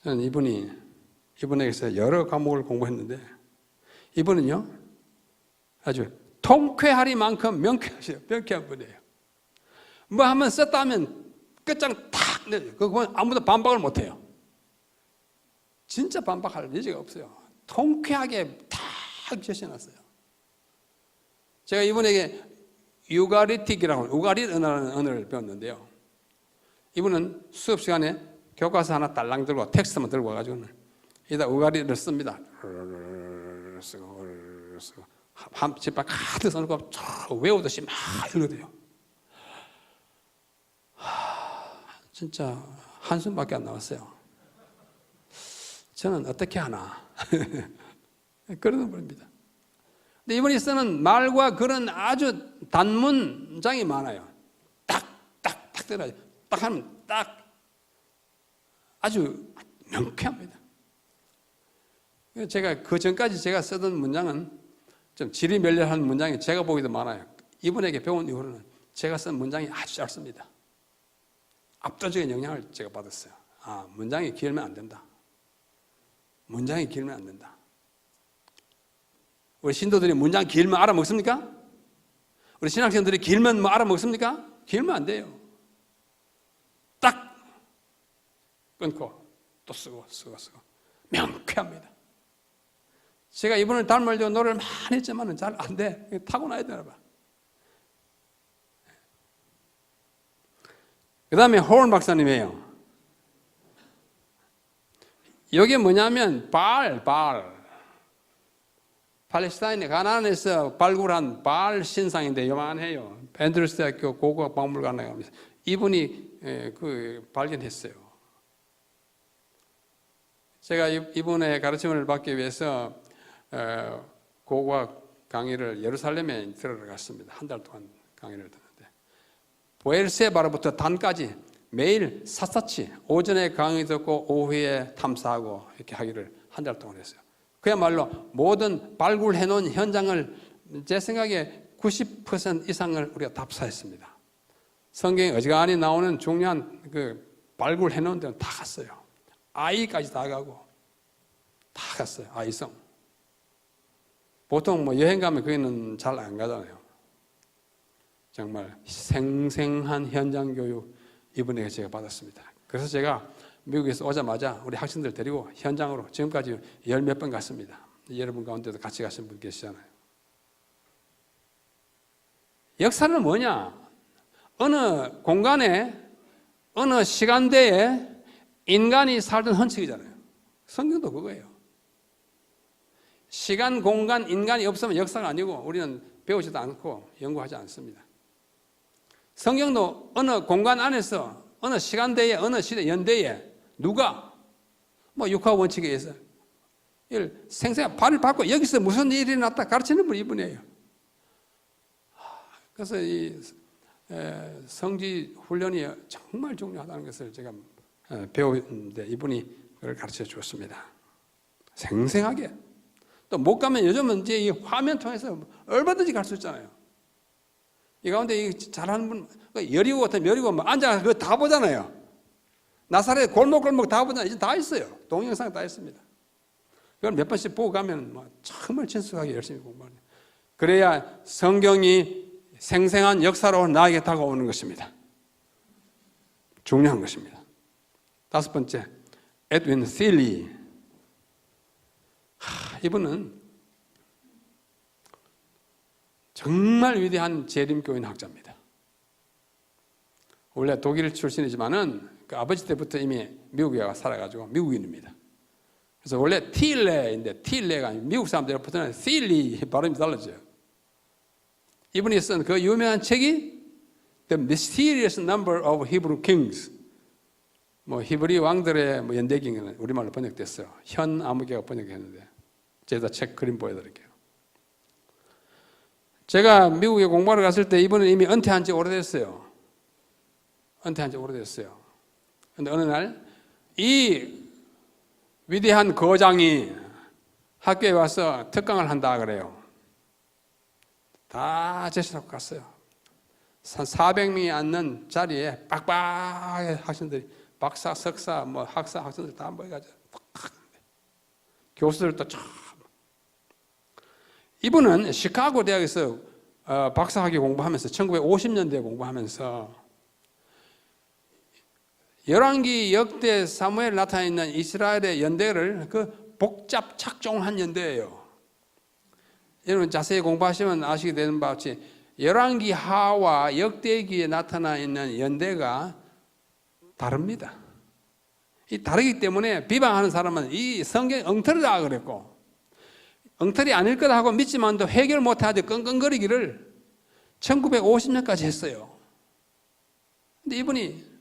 저는 이분에게서 여러 과목을 공부했는데 이분은요 아주 통쾌하리만큼 명쾌한 분이에요. 뭐 한번 썼다 하면 끝장 탁 내요. 그거 아무도 반박을 못해요. 진짜 반박할 여지가 없어요. 통쾌하게 탁 제시해놨어요. 제가 이분에게 유가리틱이라고 우가리 언어를 배웠는데요. 이분은 수업 시간에 교과서 하나 딸랑 들고 텍스트만 들고 와가지고 이다 우가리를 씁니다. 쓰고 한 집밥 가득 써놓고 외우듯이 막 읽어대요. 진짜 한숨밖에 안 나왔어요. 저는 어떻게 하나 그러는 분입니다. 근데 이분이 쓰는 말과 그런 아주 단문장이 많아요. 딱 들어요. 딱 하면 딱 아주 명쾌합니다. 제가 그 전까지 제가 쓰던 문장은 좀 질이 멸렬한 문장이 제가 보기도 많아요. 이분에게 배운 이후로는 제가 쓴 문장이 아주 짧습니다. 압도적인 영향을 제가 받았어요. 아, 문장이 길면 안 된다. 문장이 길면 안 된다. 우리 신도들이 문장 길면 알아먹습니까? 우리 신학생들이 길면 뭐 알아먹습니까? 길면 안 돼요. 딱 끊고 또 쓰고 명쾌합니다. 제가 이분을 닮으려고 노래를 많이 했지만 잘 안 돼. 타고나야 되나 봐. 그 다음에 홀 박사님이에요. 이게 뭐냐면 팔레스타인의 가나안에서 발굴한 바알 신상인데 요만해요. 앤드루스 대학교 고고학 박물관에 가면서 이분이 그 발견했어요. 제가 이분의 가르침을 받기 위해서 고고학 강의를 예루살렘에 들어갔습니다. 한 달 동안 강의를 듣는데 보엘세바로부터 단까지 매일 샅샅이 오전에 강의 듣고 오후에 탐사하고 이렇게 하기를 한 달 동안 했어요. 그야말로 모든 발굴해놓은 현장을 제 생각에 90% 이상을 우리가 답사했습니다. 성경에 어지간히 나오는 중요한 그 발굴해놓은 데는 다 갔어요. 아이까지 다 가고 다 갔어요. 아이성. 보통 뭐 여행 가면 거기는 잘 안 가잖아요. 정말 생생한 현장 교육 이분에게 제가 받았습니다. 그래서 제가 미국에서 오자마자 우리 학생들 데리고 현장으로 지금까지 열 몇 번 갔습니다. 여러분 가운데도 같이 가신 분 계시잖아요. 역사는 뭐냐? 어느 공간에 어느 시간대에 인간이 살던 흔적이잖아요. 성경도 그거예요. 시간, 공간, 인간이 없으면 역사가 아니고 우리는 배우지도 않고 연구하지 않습니다. 성경도 어느 공간 안에서 어느 시간대에 어느 시대 연대에 누가 뭐 육화 원칙에 의해서 생생한 발을 받고 여기서 무슨 일이 났다 가르치는 분이 이분이에요. 그래서 이 성지 훈련이 정말 중요하다는 것을 제가 배우는데 이분이 그걸 가르쳐 주었습니다. 생생하게. 또 못 가면 요즘은 이제 이 화면 통해서 얼마든지 갈 수 있잖아요. 이 가운데 잘하는 분, 여리고 같은 여리고 앉아서 그거 다 보잖아요. 나사렛 골목골목 다 보잖아요. 이제 다 있어요. 동영상 다 있습니다. 그걸 몇 번씩 보고 가면 정말 친숙하게 열심히 공부하는. 그래야 성경이 생생한 역사로 나에게 다가오는 것입니다. 중요한 것입니다. 다섯 번째, 에드윈 실리. 이분은 정말 위대한 재림교인 학자입니다. 원래 독일 출신이지만은 그 아버지 때부터 이미 미국에 살아가지고 미국인입니다. 그래서 원래 틸레인데 틸레가 미국 사람들이 붙는 틸리 발음이 달라져요. 이분이 쓴 그 유명한 책이 The Mysterious Number of Hebrew Kings. 뭐 히브리 왕들의 뭐 연대기는 우리말로 번역됐어요. 현 아무개가 번역했는데 제가 책 그림 보여드릴게요. 제가 미국에 공부하러 갔을 때 이분은 이미 은퇴한 지 오래됐어요. 은퇴한 지 오래됐어요. 근데 어느 날 이 위대한 거장이 학교에 와서 특강을 한다 그래요. 다 제시하고 갔어요. 한 400명이 앉는 자리에 빡빡하게 학생들이 박사, 석사, 뭐 학사, 학생들 다 모여가지고 교수들도 참. 이분은 시카고 대학에서 박사학위 공부하면서 1950년대에 공부하면서 열왕기 역대 사무엘에 나타나 있는 이스라엘의 연대를 그 복잡 착종한 연대예요. 여러분 자세히 공부하시면 아시게 되는 바와 같이 열왕기 하와 역대기에 나타나 있는 연대가 다릅니다. 이 다르기 때문에 비방하는 사람은 이 성경 엉터리다 그랬고 엉터리 아닐 거다 하고 믿지만도 해결 못하지 끙끙거리기를 1950년까지 했어요. 근데 이분이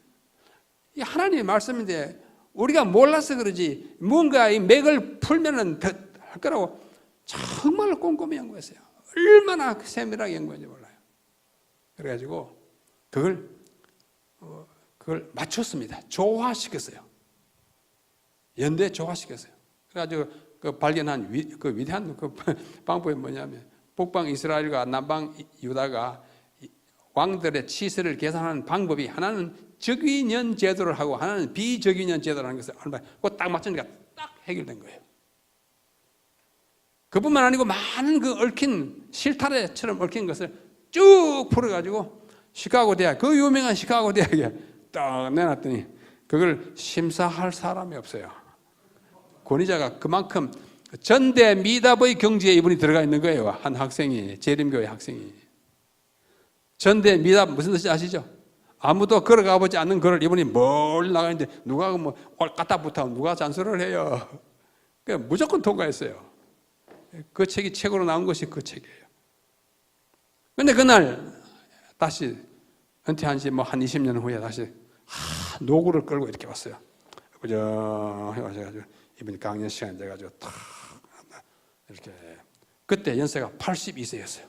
이 하나님의 말씀인데 우리가 몰라서 그러지 뭔가 이 맥을 풀면은 더 할 거라고 정말 꼼꼼히 연구했어요. 얼마나 세밀하게 연구했는지 몰라요. 그래가지고 그걸 맞췄습니다. 조화시켰어요. 연대 조화시켰어요. 그래가지고 그 발견한 그 위대한 그 방법이 뭐냐면 북방 이스라엘과 남방 유다가 왕들의 치세를 계산하는 방법이 하나는 적위년 제도를 하고 하나는 비적위년 제도를 하는 것을 그거 딱 맞추니까 딱 해결된 거예요. 그뿐만 아니고 많은 그 얽힌 실타래처럼 얽힌 것을 쭉 풀어가지고 시카고 대학, 그 유명한 시카고 대학에 딱 내놨더니 그걸 심사할 사람이 없어요. 권위자가 그만큼 전대 미답의 경지에 이분이 들어가 있는 거예요. 한 학생이, 재림교회 학생이. 전대 미답 무슨 뜻인지 아시죠? 아무도 걸어가 보지 않는 거를 이분이 멀리 나가 있는데 누가 뭐 갖다 붙으면 누가 잔소리를 해요. 그러니까 무조건 통과했어요. 그 책이 책으로 나온 것이 그 책이에요. 그런데 그날 다시 은퇴한 지 뭐 한 20년 후에 다시 노구를 끌고 이렇게 왔어요. 그저 해가지고 이분이 강연 시간 돼가지고 탁 이렇게 그때 연세가 82세였어요.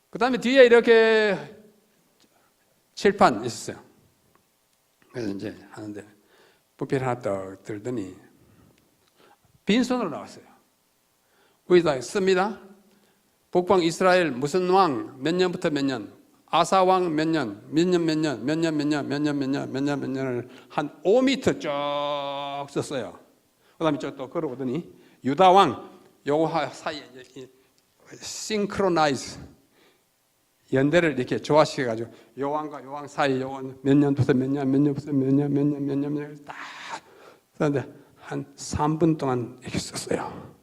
그 다음에 뒤에 이렇게 칠판 있었어요. 그래서 이제 하는데 부피를 하나 딱 들더니 빈손으로 나왔어요. 거기다 씁니다. 북방 이스라엘 무슨 왕 몇 년부터 몇 년, 아사 왕 몇 년, 몇 년 몇 년, 몇 년 몇 년, 몇 년 몇 년, 몇 년 몇 년을 한 5m 쭉 썼어요. 그 다음에 또 걸어오더니 유다 왕 요거 사이에 싱크로나이즈 연대를 이렇게 조화시켜가지고 요 왕과 요 왕 사이 요거 몇 년부터 몇 년, 몇 년부터 몇 년, 몇 년, 몇 년, 몇 년 딱 썼는데 한 3분 동안 이렇게 썼어요.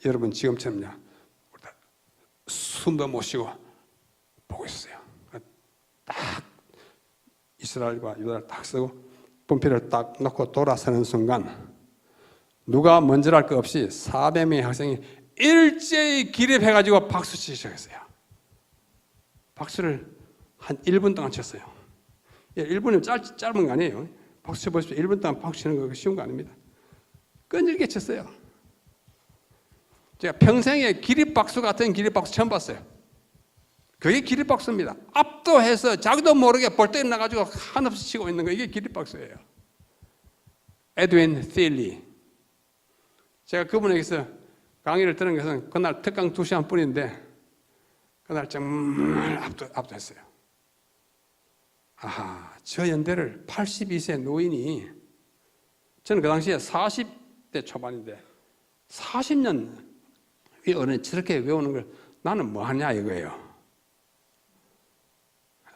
여러분 지금처럼요 숨도 못 쉬고 보고 있었어요. 딱 이스라엘과 유다를 딱 쓰고 분필을 딱 놓고 돌아서는 순간 누가 먼저랄 것 없이 400명의 학생이 일제히 기립해가지고 박수 치기 시작했어요. 박수를 한 1분 동안 쳤어요. 1분이면 짧은 거 아니에요. 박수 쳐보십시오. 1분 동안 박수 치는 거 쉬운 거 아닙니다. 끈질게 쳤어요. 제가 평생에 기립박수 같은 기립박수 처음 봤어요. 그게 기립박수입니다. 압도해서 자기도 모르게 벌떡 나가지고 한없이 치고 있는 거 이게 기립박수예요. 에드윈 틸리. 제가 그분에게서 강의를 들은 것은 그날 특강 2시간 뿐인데 그날 정말 압도했어요. 아하, 저 연대를 82세 노인이 저는 그 당시에 40대 초반인데 40년 이 어른이 저렇게 외우는 걸 나는 뭐 하냐 이거예요.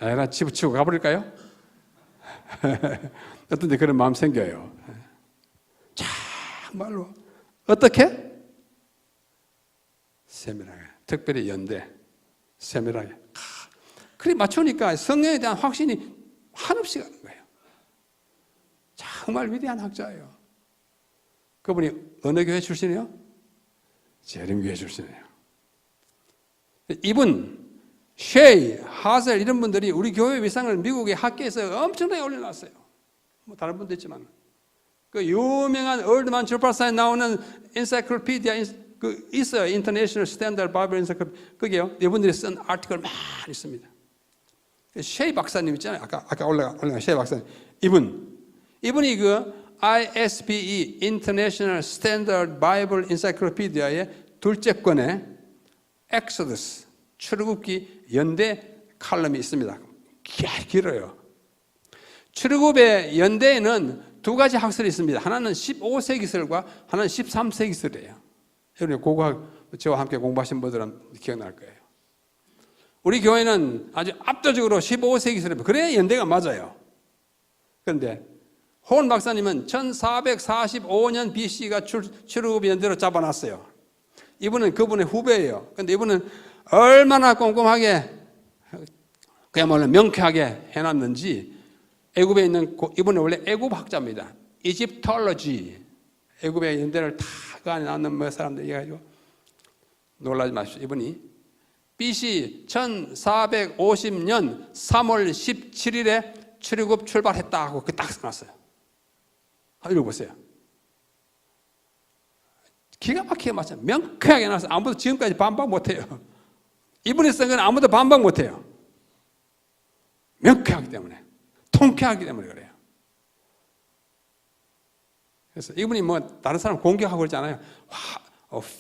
에라 집어치우고 가버릴까요? 어떤데 그런 마음 생겨요. 정말로 어떻게? 세밀하게, 특별히 연대 세밀하게 그리 맞추니까 성령에 대한 확신이 한없이 가는 거예요. 정말 위대한 학자예요. 그분이 어느 교회 출신이에요? 재림교회 출신이에요. 이분, 쉐이, 하셀 이런 분들이 우리 교회 위상을 미국의 학계에서 엄청나게 올려놨어요. 뭐 다른 분도 있지만 그 유명한 얼드만 출판사에 나오는 엔사이클로피디아 그 있어요. 인터내셔널 스탠다드 바이블 엔사이클로피디아. 그게요. 이분들이 쓴 아티클 많이 있습니다. 쉐이 박사님 있잖아요. 아까 올라간 쉐이 박사님. 이분이 그 ISBE International Standard Bible Encyclopedia의 둘째 권에 엑소더스 출애굽기 연대 칼럼이 있습니다. 길어요. 출애굽의 연대에는 두 가지 학설이 있습니다. 하나는 15세기설과 하나는 13세기설이에요. 여러분 고고학 저와 함께 공부하신 분들은 기억날 거예요. 우리 교회는 아주 압도적으로 15세기설이에요. 그래야 연대가 맞아요. 그런데 혼 박사님은 1445년 BC가 출애굽 연대로 잡아놨어요. 이분은 그분의 후배예요. 그런데 이분은 얼마나 꼼꼼하게 그야말로 명쾌하게 해놨는지 애굽에 있는 이분은 원래 애굽 학자입니다. 이집톨로지 애굽의 연대를 다 그 안에 나오는 몇 사람들 얘기해가지고 놀라지 마십시오. 이분이 BC 1450년 3월 17일에 출애굽 출발했다 하고 그 딱 써놨어요. 읽어보세요. 기가 막히게 맞죠. 명쾌하게 나서 아무도 지금까지 반박 못해요. 이분이 쓴 건 아무도 반박 못해요. 명쾌하기 때문에, 통쾌하기 때문에 그래요. 그래서 이분이 뭐 다른 사람 공격하고 그러잖아요.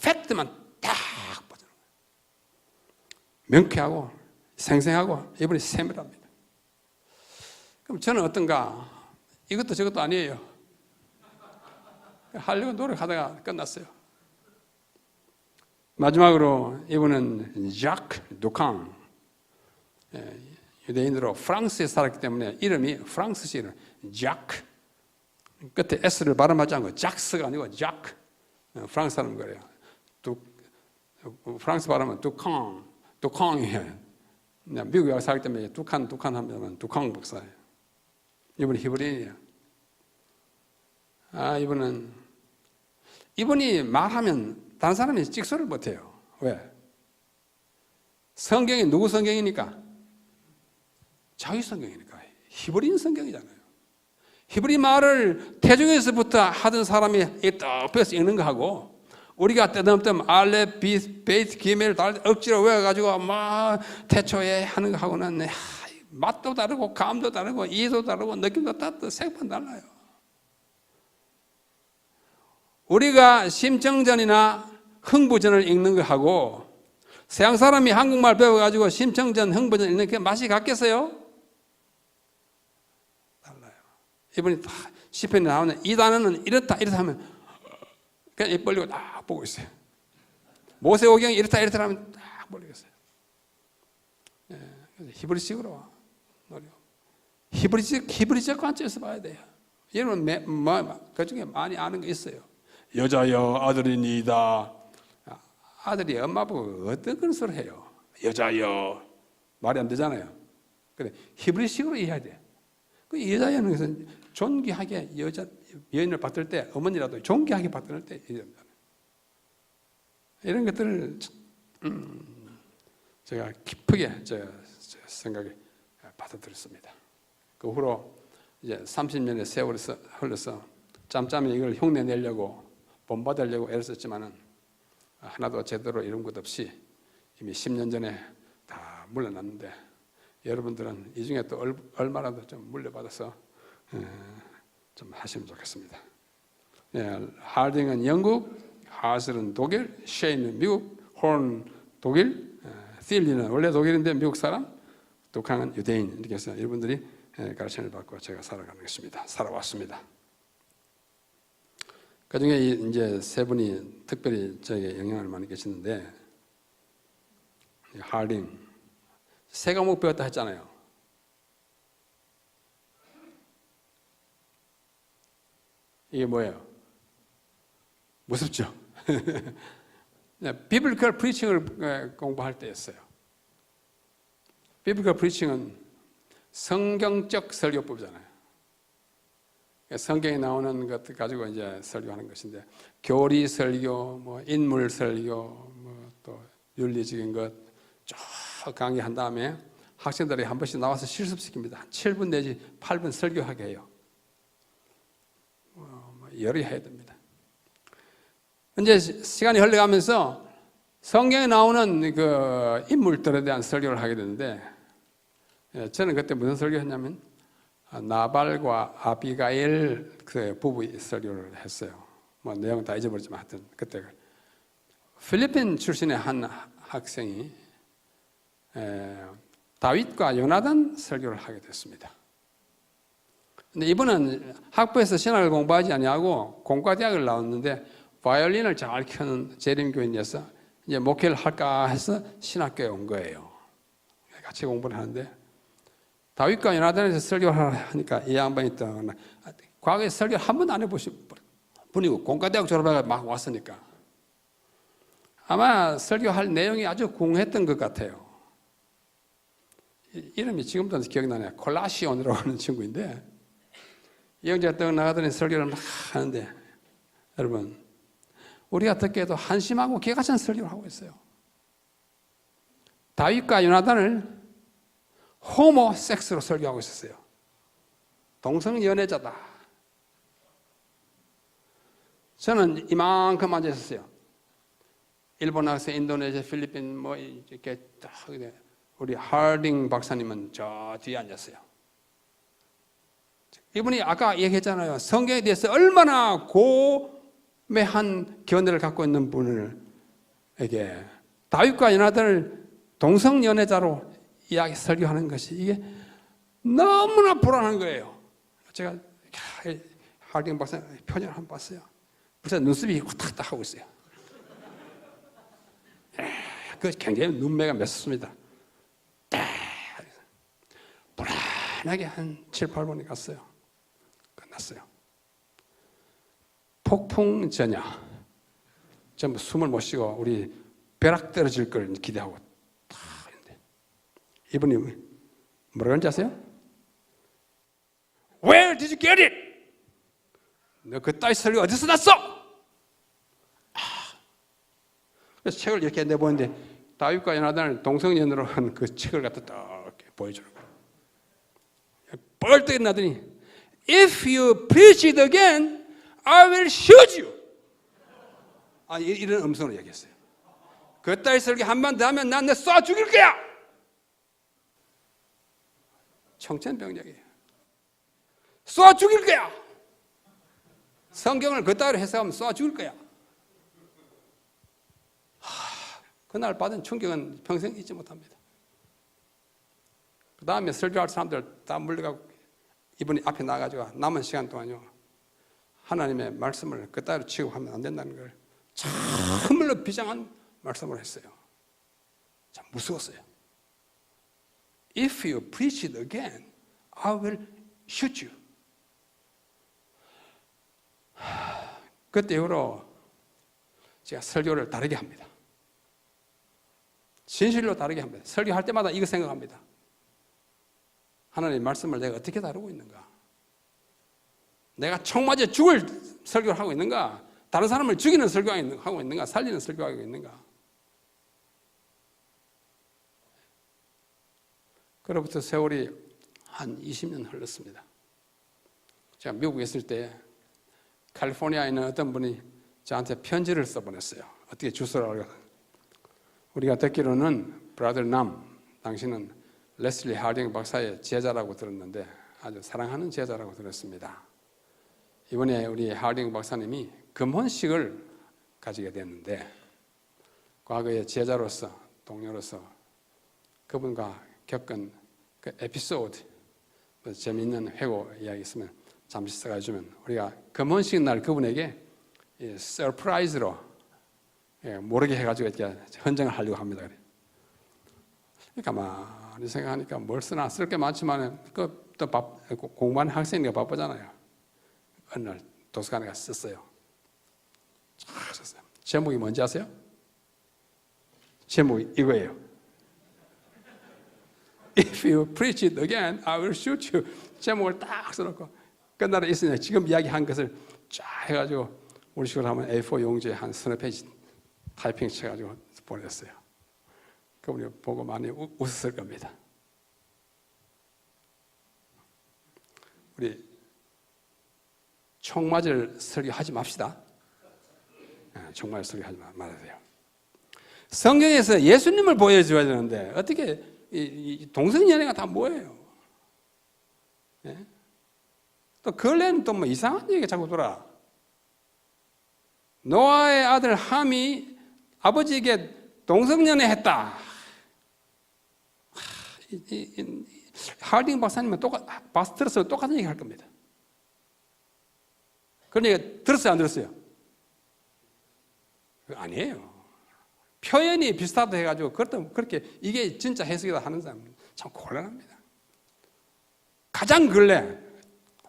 팩트만 딱 보잖아요. 명쾌하고 생생하고 이분이 세밀합니다. 그럼 저는 어떤가? 이것도 저것도 아니에요. 하려고 노력하다가 끝났어요. 마지막으로 이분은 자크 두캉, 유대인으로 프랑스에 살았기 때문에 이름이 프랑스식 이름 자크, 끝에 S를 발음하지 않고 작스가 아니고 자크, 프랑스 사람 그래요. 프랑스 발음은 두캉이에요. 미국에 살기 때문에 두칸 하면 두캉 박사예요. 이분이 히브리인이에요. 이분이 말하면 다른 사람이 찍소리를 못해요. 왜? 성경이 누구 성경이니까? 자기 성경이니까. 히브리인 성경이잖아요. 히브리 말을 태중에서부터 하던 사람이 떡배서 읽는 거하고 우리가 뜨듬뜨듬 알렙, 베이트, 기멜 억지로 외워가지고 막 태초에 하는 거하고는 맛도 다르고 감도 다르고 이도 다르고 느낌도 다 색만 달라요. 우리가 심청전이나 흥부전을 읽는 거하고 서양 사람이 한국말 배워가지고 심청전, 흥부전 읽는 게 맛이 같겠어요? 달라요. 이분이 다 시편에 나오는 이 단어는 이렇다 하면 그냥 입 벌리고 딱 보고 있어요. 모세오경이 이렇다 하면 딱 벌리겠어요. 히브리식으로 히브리적 관점에서 봐야 돼요. 여러분 그 중에 많이 아는 거 있어요. 여자여 아들이니이다. 아들이 엄마 보고 어떤 그런 소리를 해요. 여자여 말이 안 되잖아요. 그래 히브리식으로 이해해야 돼. 그 여자여는 존귀하게 여인을 받들 때 어머니라도 존귀하게 받들 때 이런 것들을 제가 깊게 생각에 받아들였습니다. 그 후로 이제 30년의 세월이 흘러서 짬짬이 이걸 흉내 내려고 본받으려고 애를 썼지만은 하나도 제대로 이룬 것 없이 이미 10년 전에 다 물러났는데 여러분들은 이 중에 또 얼마라도 좀 물려받아서 좀 하시면 좋겠습니다. 하딩은 영국, 하슬은 독일, 쉐이는 미국, 홀은 독일, 필리는 원래 독일인데 미국 사람, 두캉은 유대인. 이렇게 해서 여러분들이 가르침을 받고 제가 살아가는 것입니다. 살아왔습니다. 그 중에 이제 세 분이 특별히 저에게 영향을 많이 계시는데, 하딩, 세 과목 배웠다 했잖아요. 이게 뭐예요? 무섭죠? 비블리컬 프리칭을 공부할 때였어요. 비블리컬 프리칭은 성경적 설교법이잖아요. 성경에 나오는 것 가지고 이제 설교하는 것인데, 교리 설교, 뭐 인물 설교, 뭐 또 윤리적인 것 쭉 강의한 다음에 학생들이 한 번씩 나와서 실습시킵니다. 7분 내지 8분 설교하게 해요. 열이 해야 됩니다. 이제 시간이 흘러가면서 성경에 나오는 그 인물들에 대한 설교를 하게 되는데, 저는 그때 무슨 설교했냐면 나발과 아비가일 그 부부 설교를 했어요. 뭐 내용 다 잊어버렸지만 하여튼 그때 필리핀 출신의 한 학생이 다윗과 요나단 설교를 하게 됐습니다. 근데 이분은 학부에서 신학을 공부하지 아니하고 공과대학을 나왔는데 바이올린을 잘 켜는 재림교인이어서 이제 목회를 할까 해서 신학교에 온 거예요. 같이 공부를 하는데 다윗과 요나단에서 설교를 하니까 이 양반이 또 과거에 설교를 한 번도 안 해보신 분이고 공과대학 졸업해서 막 왔으니까 아마 설교할 내용이 아주 궁했던 것 같아요. 이름이 지금도 기억나네요. 콜라시온이라고 하는 친구인데 이 형제가 떡 나가더니 설교를 막 하는데, 여러분 우리가 듣기에도 한심하고 기가 찬 설교를 하고 있어요. 다윗과 요나단을 호모 섹스로 설교하고 있었어요. 동성 연애자다. 저는 이만큼 앉아 있었어요. 일본 학생, 인도네시아, 필리핀 뭐 이렇게 딱 우리 하딩 박사님은 저 뒤에 앉았어요. 이분이 아까 얘기했잖아요. 성경에 대해서 얼마나 고매한 견해를 갖고 있는 분에게 다윗과 요나단을 동성 연애자로 이야기 설교하는 것이 이게 너무나 불안한 거예요. 제가 하딩 박사 표정을 한번 봤어요. 벌써 눈썹이 후딱딱 하고 있어요. 그 굉장히 눈매가 맺었습니다. 불안하게 한 7, 8분이 갔어요. 끝났어요. 폭풍 전야. 전부 숨을 못 쉬고 우리 벼락 떨어질 걸 기대하고 딱 했는데 이분이 뭐라고 하는지 아세요? Where did you get it? 너 그 따위 설교 어디서 났어? 그래서 책을 이렇게 내보는데 다윗과 요나단을 동성연으로 한 그 책을 갖다 딱 보여주는 거예요. 뻘떡 나더니 If you preach it again, I will shoot you. 이런 음성으로 얘기했어요. 그 따위 설교 한 번 더 하면 난 너 쏴 죽일 거야. 청천벽력이에요. 쏴 죽일 거야. 성경을 그 따위로 해석하면 쏴 죽일 거야. 그날 받은 충격은 평생 잊지 못합니다. 그 다음에 설교할 사람들 다 물러가고 이분이 앞에 나가지고 남은 시간 동안요 하나님의 말씀을 그 따위로 취급하면 안 된다는 걸 참으로 비장한 말씀을 했어요. 참 무서웠어요. If you preach it again, I will shoot you. 그때 이후로 제가 설교를 다르게 합니다. 진실로 다르게 합니다. 설교할 때마다 이거 생각합니다. 하나님의 말씀을 내가 어떻게 다루고 있는가? 내가 총 맞아 죽을 설교를 하고 있는가? 다른 사람을 죽이는 설교하고 있는가? 살리는 설교하고 있는가? 그로부터 세월이 한 20년 흘렀습니다. 제가 미국에 있을 때 캘리포니아에 있는 어떤 분이 저한테 편지를 써보냈어요. 어떻게 주소라고. 우리가 듣기로는 브라더 남, 당신은 레슬리 하딩 박사의 제자라고 들었는데 아주 사랑하는 제자라고 들었습니다. 이번에 우리 하딩 박사님이 금혼식을 가지게 됐는데 과거에 제자로서 동료로서 그분과 겪은 그 에피소드, 재미있는 회고 이야기 있으면 잠시 써가주면 우리가 금혼식 날 그분에게 서프라이즈로 모르게 해가지고 이렇게 헌정을 하려고 합니다. 그러니까 가만히 생각하니까 뭘 쓰나 쓸 게 많지만 또 공부하는 학생이니까 바쁘잖아요. 어느 날 도서관에 가서 썼어요. 잘 썼어요. 제목이 뭔지 아세요? 제목이 이거예요. If you preach it again, I will shoot you. 제목을 딱 써놓고 끝나라 있으냐. 지금 이야기한 것을 쫙 해가지고 우리 식으로 하면 A4 용지에 한 서너 페이지 타이핑 쳐가지고 보냈어요. 그분이 보고 많이 웃었을 겁니다. 우리 총 맞을 설교하지 맙시다. 총 맞을 설교하지 말아야. 성경에서 예수님을 보여줘야 되는데 어떻게 이 동성연애가 다 뭐예요? 예? 또 근래는 또 뭐 이상한 얘기가 자꾸 돌아. 노아의 아들 함이 아버지에게 동성연애 했다. 하딩 박사님은 들었으면 똑같은 얘기 할 겁니다. 그러니까 들었어요, 안 들었어요? 아니에요. 표현이 비슷하다 해가지고 그렇게 이게 진짜 해석이다 하는 사람 참 곤란합니다. 가장 근래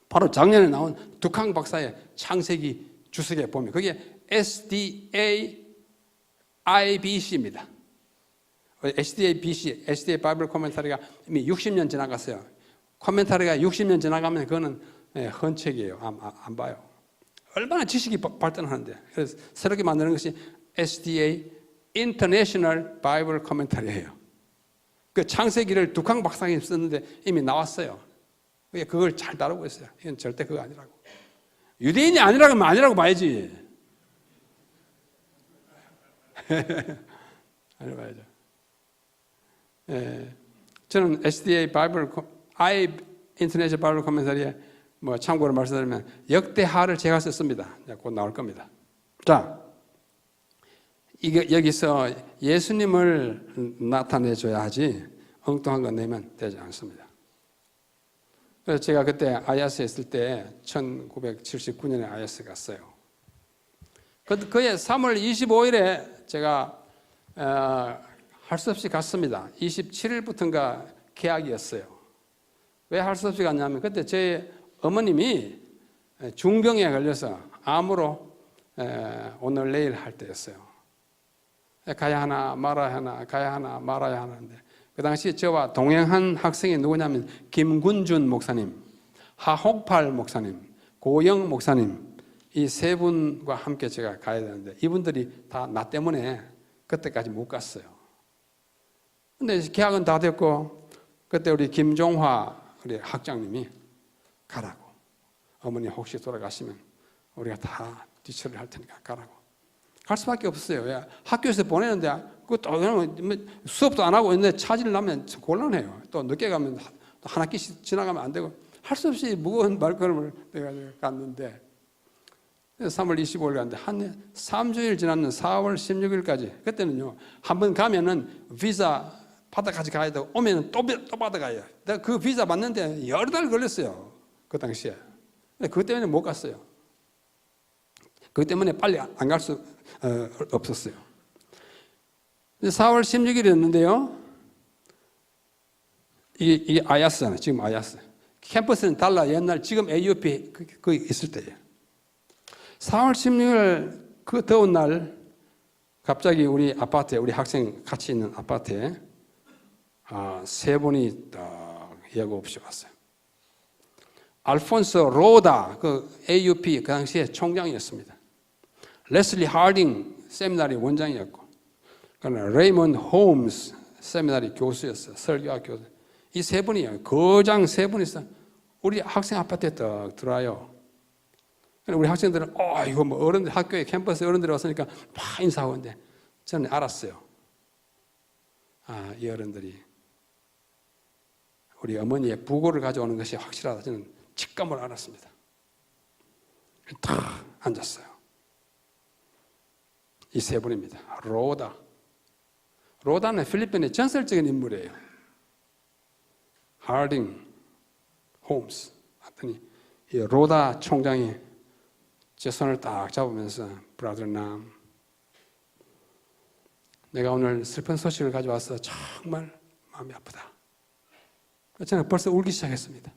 바로 작년에 나온 득항 박사의 창세기 주석에 보면 그게 SDA-IBC입니다. SDA 바이블 코멘터리가 이미 60년 지나갔어요. 코멘터리가 60년 지나가면 그거는 헌책이에요. 안 봐요. 얼마나 지식이 발전하는데. 그래서 새롭게 만드는 것이 SDA International Bible Commentary예요. 그 창세기를 득항 박사님이 썼는데 이미 나왔어요. 그걸 잘 다루고 있어요. 이건 절대 그거 아니라고. 유대인이 아니라고 하면 아니라고 봐야지. 아니 봐야죠. 저는 SDA 바이블 인터내셔널 바이블 코멘터리에 뭐 참고로 말씀드리면 역대하를 제가 썼습니다. 곧 나올 겁니다. 자, 여기서 예수님을 나타내줘야 하지 엉뚱한 거 내면 되지 않습니다. 그래서 제가 그때 아야스에 있을 때 1979년에 아야스 갔어요. 그해 3월 25일에 제가 할 수 없이 갔습니다. 27일부터인가 계약이었어요. 왜 할 수 없이 갔냐면 그때 제 어머님이 중병에 걸려서 암으로 오늘 내일 할 때였어요. 가야 하나 말아야 하나 가야 하나 말아야 하는데 그 당시 저와 동행한 학생이 누구냐면 김군준 목사님, 하홍팔 목사님, 고영 목사님 이 세 분과 함께 제가 가야 되는데 이분들이 다 나 때문에 그때까지 못 갔어요. 근데 계약은 다 됐고 그때 우리 김종화 우리 학장님이 가라고. 어머니 혹시 돌아가시면 우리가 다 뒤처리를 할 테니까 가라고. 갈 수밖에 없어요. 왜? 학교에서 보내는데 그것도 수업도 안 하고 있는데 차질 나면 곤란해요. 또 늦게 가면 한 학기씩 지나가면 안 되고 할 수 없이 무거운 발걸음을 내가 갔는데 3월 25일 갔는데 한 3주일 지났는 4월 16일까지 그때는요 한 번 가면은 비자 받아까지 가야 되고 오면은 또 받아가요. 내가 그 비자 받는데 여러 달 걸렸어요. 그 당시에. 근데 그것 때문에 못 갔어요. 그것 때문에 빨리 안 갈 수 없었어요. 4월 16일이었는데요. 이게 아야스잖아요. 지금 아야스. 캠퍼스는 달라. 옛날 지금 AUP 그 있을 때예요. 4월 16일 그 더운 날 갑자기 우리 아파트에 우리 학생 같이 있는 아파트에 세 분이 딱 예고 없이 왔어요. 알폰소 로다 그 AUP 그 당시에 총장이었습니다. 레슬리 하딩 세미나리 원장이었고 레이먼드 홈스 세미나리 교수였어요. 설교학 교수. 이 세 분이요. 거장 세 분이서 우리 학생 아파트에 딱 들어와요. 우리 학생들은 이거 뭐 어른들 학교에 캠퍼스 어른들이 왔으니까 막 인사하고 있는데 저는 알았어요. 이 어른들이 우리 어머니의 부고를 가져오는 것이 확실하다. 저는 직감을 알았습니다. 딱 앉았어요. 이 세 분입니다. 로다는 필리핀의 전설적인 인물이에요. 하딩, 홈스. 하더니 이 로다 총장이 제 손을 딱 잡으면서 브라더 남, 내가 오늘 슬픈 소식을 가져와서 정말 마음이 아프다. 저는 벌써 울기 시작했습니다.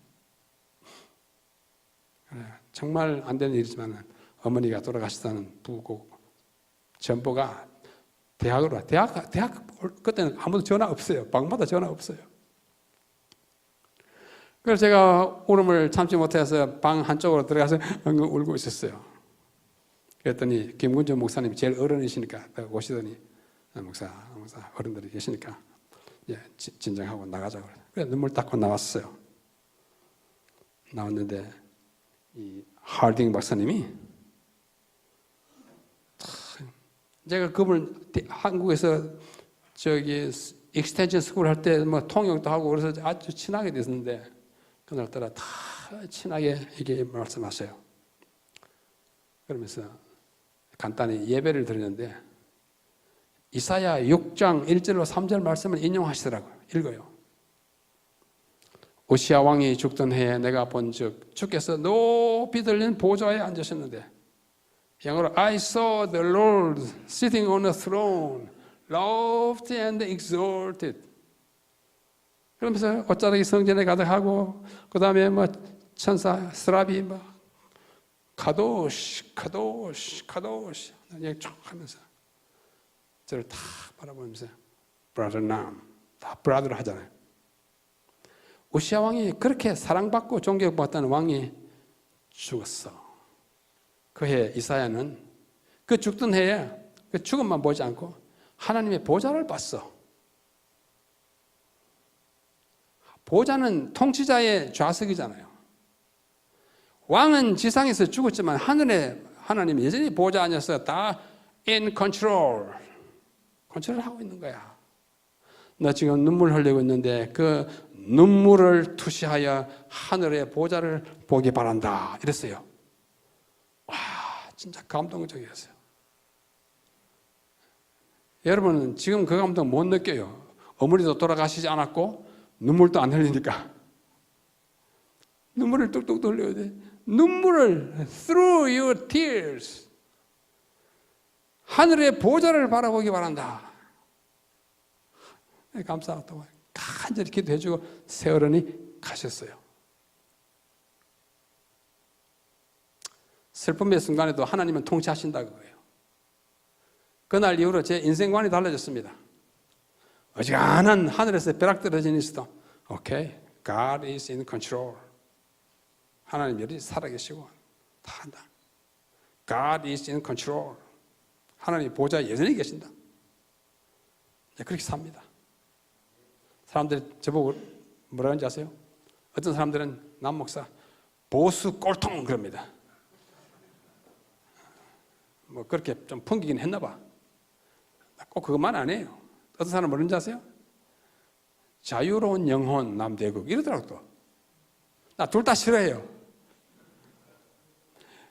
정말 안 되는 일이지만 어머니가 돌아가시다는 부고 전보가 대학 그때는 아무도 전화 없어요. 방마다 전화 없어요. 그래서 제가 울음을 참지 못해서 방 한쪽으로 들어가서 울고 있었어요. 그랬더니 김군정 목사님이 제일 어른이시니까 오시더니 목사 어른들이 계시니까 진정하고 나가자고 그래 눈물 닦고 나왔어요. 나왔는데 이 하딩 박사님이 제가 그분을 한국에서 저기 익스텐션 스쿨 할 때 뭐 통역도 하고 그래서 아주 친하게 됐었는데 그날따라 다 친하게 이게 말씀하세요. 그러면서 간단히 예배를 드리는데 이사야 6장 1절로 3절 말씀을 인용하시더라고요. 읽어요. 오시아 왕이 죽던 해에 내가 본즉 주께서 높이 들린 보좌에 앉으셨는데 영어로 I saw the Lord sitting on a throne, lofty and exalted. 그러면서 옷자락이 성전에 가득하고 그 다음에 뭐 천사 스라비 뭐 카도시 쭉 하면서 저를 다 바라보면서 brother nam 다 brother 하잖아요. 오시아 왕이 그렇게 사랑받고 존경받던 왕이 죽었어. 그 해 이사야는 그 죽던 해에 그 죽음만 보지 않고 하나님의 보좌를 봤어. 보좌는 통치자의 좌석이잖아요. 왕은 지상에서 죽었지만 하늘에 하나님이 여전히 보좌 안에서 다 in control. 컨트롤하고 있는 거야. 너 지금 눈물 흘리고 있는데 그 눈물을 투시하여 하늘의 보좌를 보기 바란다. 이랬어요. 와, 진짜 감동적이었어요. 여러분은 지금 그 감동 못 느껴요. 어머니도 돌아가시지 않았고 눈물도 안 흘리니까. 눈물을 뚝뚝 흘려야 돼. 눈물을 through your tears 하늘의 보좌를 바라보기 바란다. 감사하다고 간절히 기도해주고 세어른이 가셨어요. 슬픔의 순간에도 하나님은 통치하신다 그거예요. 그날 이후로 제 인생관이 달라졌습니다. 어지간한 하늘에서 벼락 떨어지는 수도 오케이, God is in control. 하나님 여전히 살아계시고 다 한다. God is in control. 하나님 보좌에 여전히 계신다. 그렇게 삽니다. 사람들이 저보고 뭐라 하는지 아세요? 어떤 사람들은 남 목사 보수 꼴통 그럽니다. 뭐 그렇게 좀 풍기긴 했나 봐. 꼭 그것만 안 해요. 어떤 사람은 뭐라는지 아세요? 자유로운 영혼 남대국 이러더라고 또. 나 둘 다 싫어해요.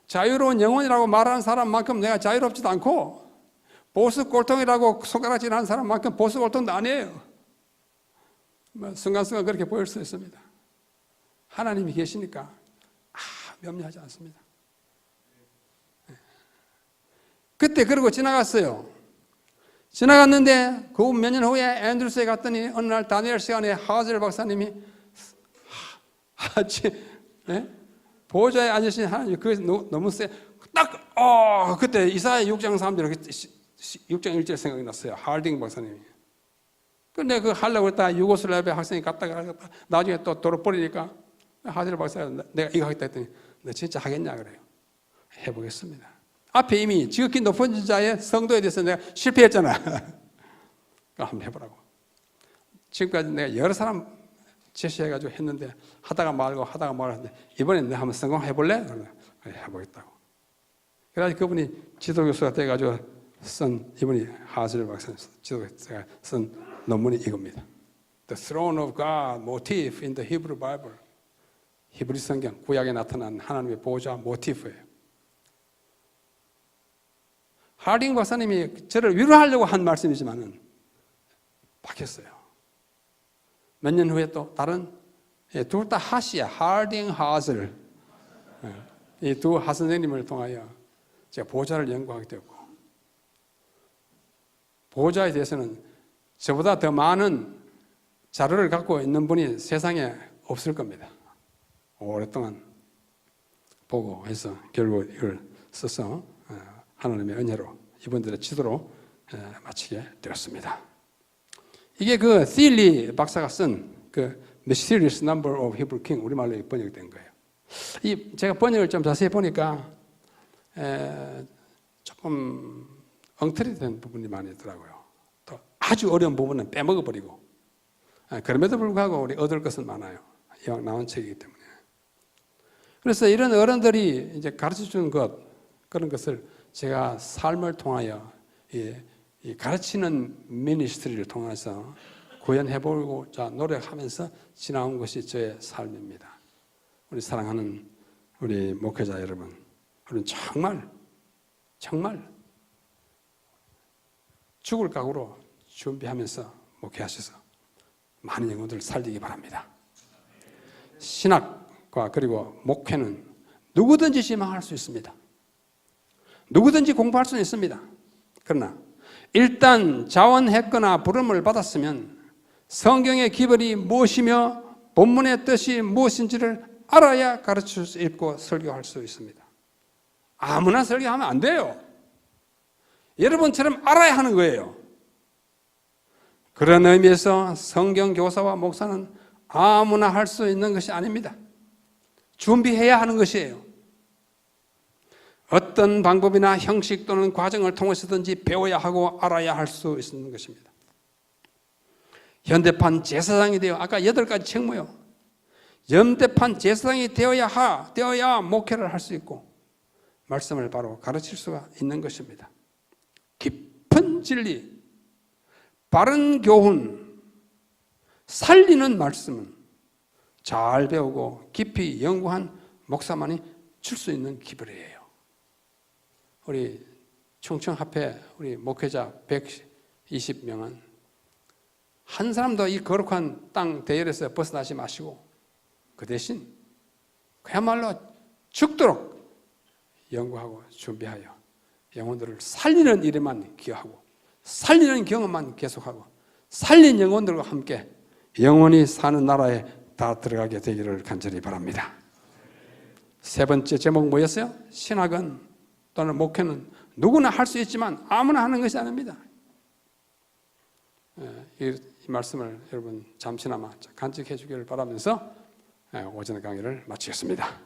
자유로운 영혼이라고 말하는 사람만큼 내가 자유롭지도 않고 보수 꼴통이라고 손가락질하는 사람만큼 보수 꼴통도 아니에요. 순간순간 그렇게 보일 수 있습니다. 하나님이 계시니까 염려하지 않습니다. 그때 그러고 지나갔어요. 지나갔는데 그 몇 년 후에 앤드루스에 갔더니 어느 날 다니엘 시간에 하젤 박사님이 보좌에 앉으신 하나님 그게 너무 세. 딱 그때 이사야 6장 3절 6장 1절 생각이 났어요. 하딩 박사님이. 근데 그 하려고 했다 유고슬라비아 학생이 갔다가 나중에 또 돌아버리니까 하젤 박사가 내가 이거 하겠다 했더니 너 진짜 하겠냐 그래요. 해보겠습니다. 앞에 이미 지극히 높은 자의 성도에 대해서 내가 실패했잖아. 한번 해보라고. 지금까지 내가 여러 사람 제시해가지고 했는데 하다가 말고 했는데 이번엔 내가 한번 성공해볼래? 그러면 해보겠다고. 그래가지고 그분이 지도교수가 돼가지고 쓴 이분이 하슬 박사님 지도교수가 쓴 논문이 이겁니다. The throne of God motif in the Hebrew Bible. 히브리 성경 구약에 나타난 하나님의 보좌 모티프예요. 하딩 박사님이 저를 위로하려고 한 말씀이지만은 바뀌었어요. 몇 년 후에 또 다른 둘 다 하시야 하딩 하슬 이 두 하선생님을 통하여 제가 보좌를 연구하게 되었고 보좌에 대해서는 저보다 더 많은 자료를 갖고 있는 분이 세상에 없을 겁니다. 오랫동안 보고 해서 결국 이걸 써서 하나님의 은혜로 이분들의 지도로 마치게 되었습니다. 이게 그 틸리 박사가 쓴 그 Mysterious Number of Hebrew King 우리말로 번역된 거예요. 제가 번역을 좀 자세히 보니까 조금 엉터리된 부분이 많이 있더라고요. 또 아주 어려운 부분은 빼먹어버리고 그럼에도 불구하고 우리 얻을 것은 많아요. 이왕 나온 책이기 때문에. 그래서 이런 어른들이 이제 가르쳐주는 것 그런 것을 제가 삶을 통하여 이 가르치는 미니스트리를 통해서 구현해보고자 노력하면서 지나온 것이 저의 삶입니다. 우리 사랑하는 우리 목회자 여러분, 우리는 정말 죽을 각오로 준비하면서 목회하셔서 많은 영혼들을 살리기 바랍니다. 신학과 그리고 목회는 누구든지 희망할 수 있습니다. 누구든지 공부할 수는 있습니다. 그러나 일단 자원했거나 부름을 받았으면 성경의 기본이 무엇이며 본문의 뜻이 무엇인지를 알아야 가르칠 수 있고 설교할 수 있습니다. 아무나 설교하면 안 돼요. 여러분처럼 알아야 하는 거예요. 그런 의미에서 성경 교사와 목사는 아무나 할 수 있는 것이 아닙니다. 준비해야 하는 것이에요. 어떤 방법이나 형식 또는 과정을 통해서든지 배워야 하고 알아야 할 수 있는 것입니다. 현대판 제사장이 되어 아까 8가지 책무요. 현대판 제사장이 되어야 목회를 할 수 있고 말씀을 바로 가르칠 수가 있는 것입니다. 깊은 진리, 바른 교훈, 살리는 말씀은 잘 배우고 깊이 연구한 목사만이 줄 수 있는 기별이에요. 우리 충청합회 우리 목회자 120명은 한 사람도 이 거룩한 땅 대열에서 벗어나지 마시고 그 대신 그야말로 죽도록 연구하고 준비하여 영혼들을 살리는 일에만 기여하고 살리는 경험만 계속하고 살린 영혼들과 함께 영원히 사는 나라에 다 들어가게 되기를 간절히 바랍니다. 세 번째 제목 뭐였어요? 신학은 또는 목회는 누구나 할 수 있지만 아무나 하는 것이 아닙니다. 이 말씀을 여러분 잠시나마 간직해 주기를 바라면서 오전 강의를 마치겠습니다.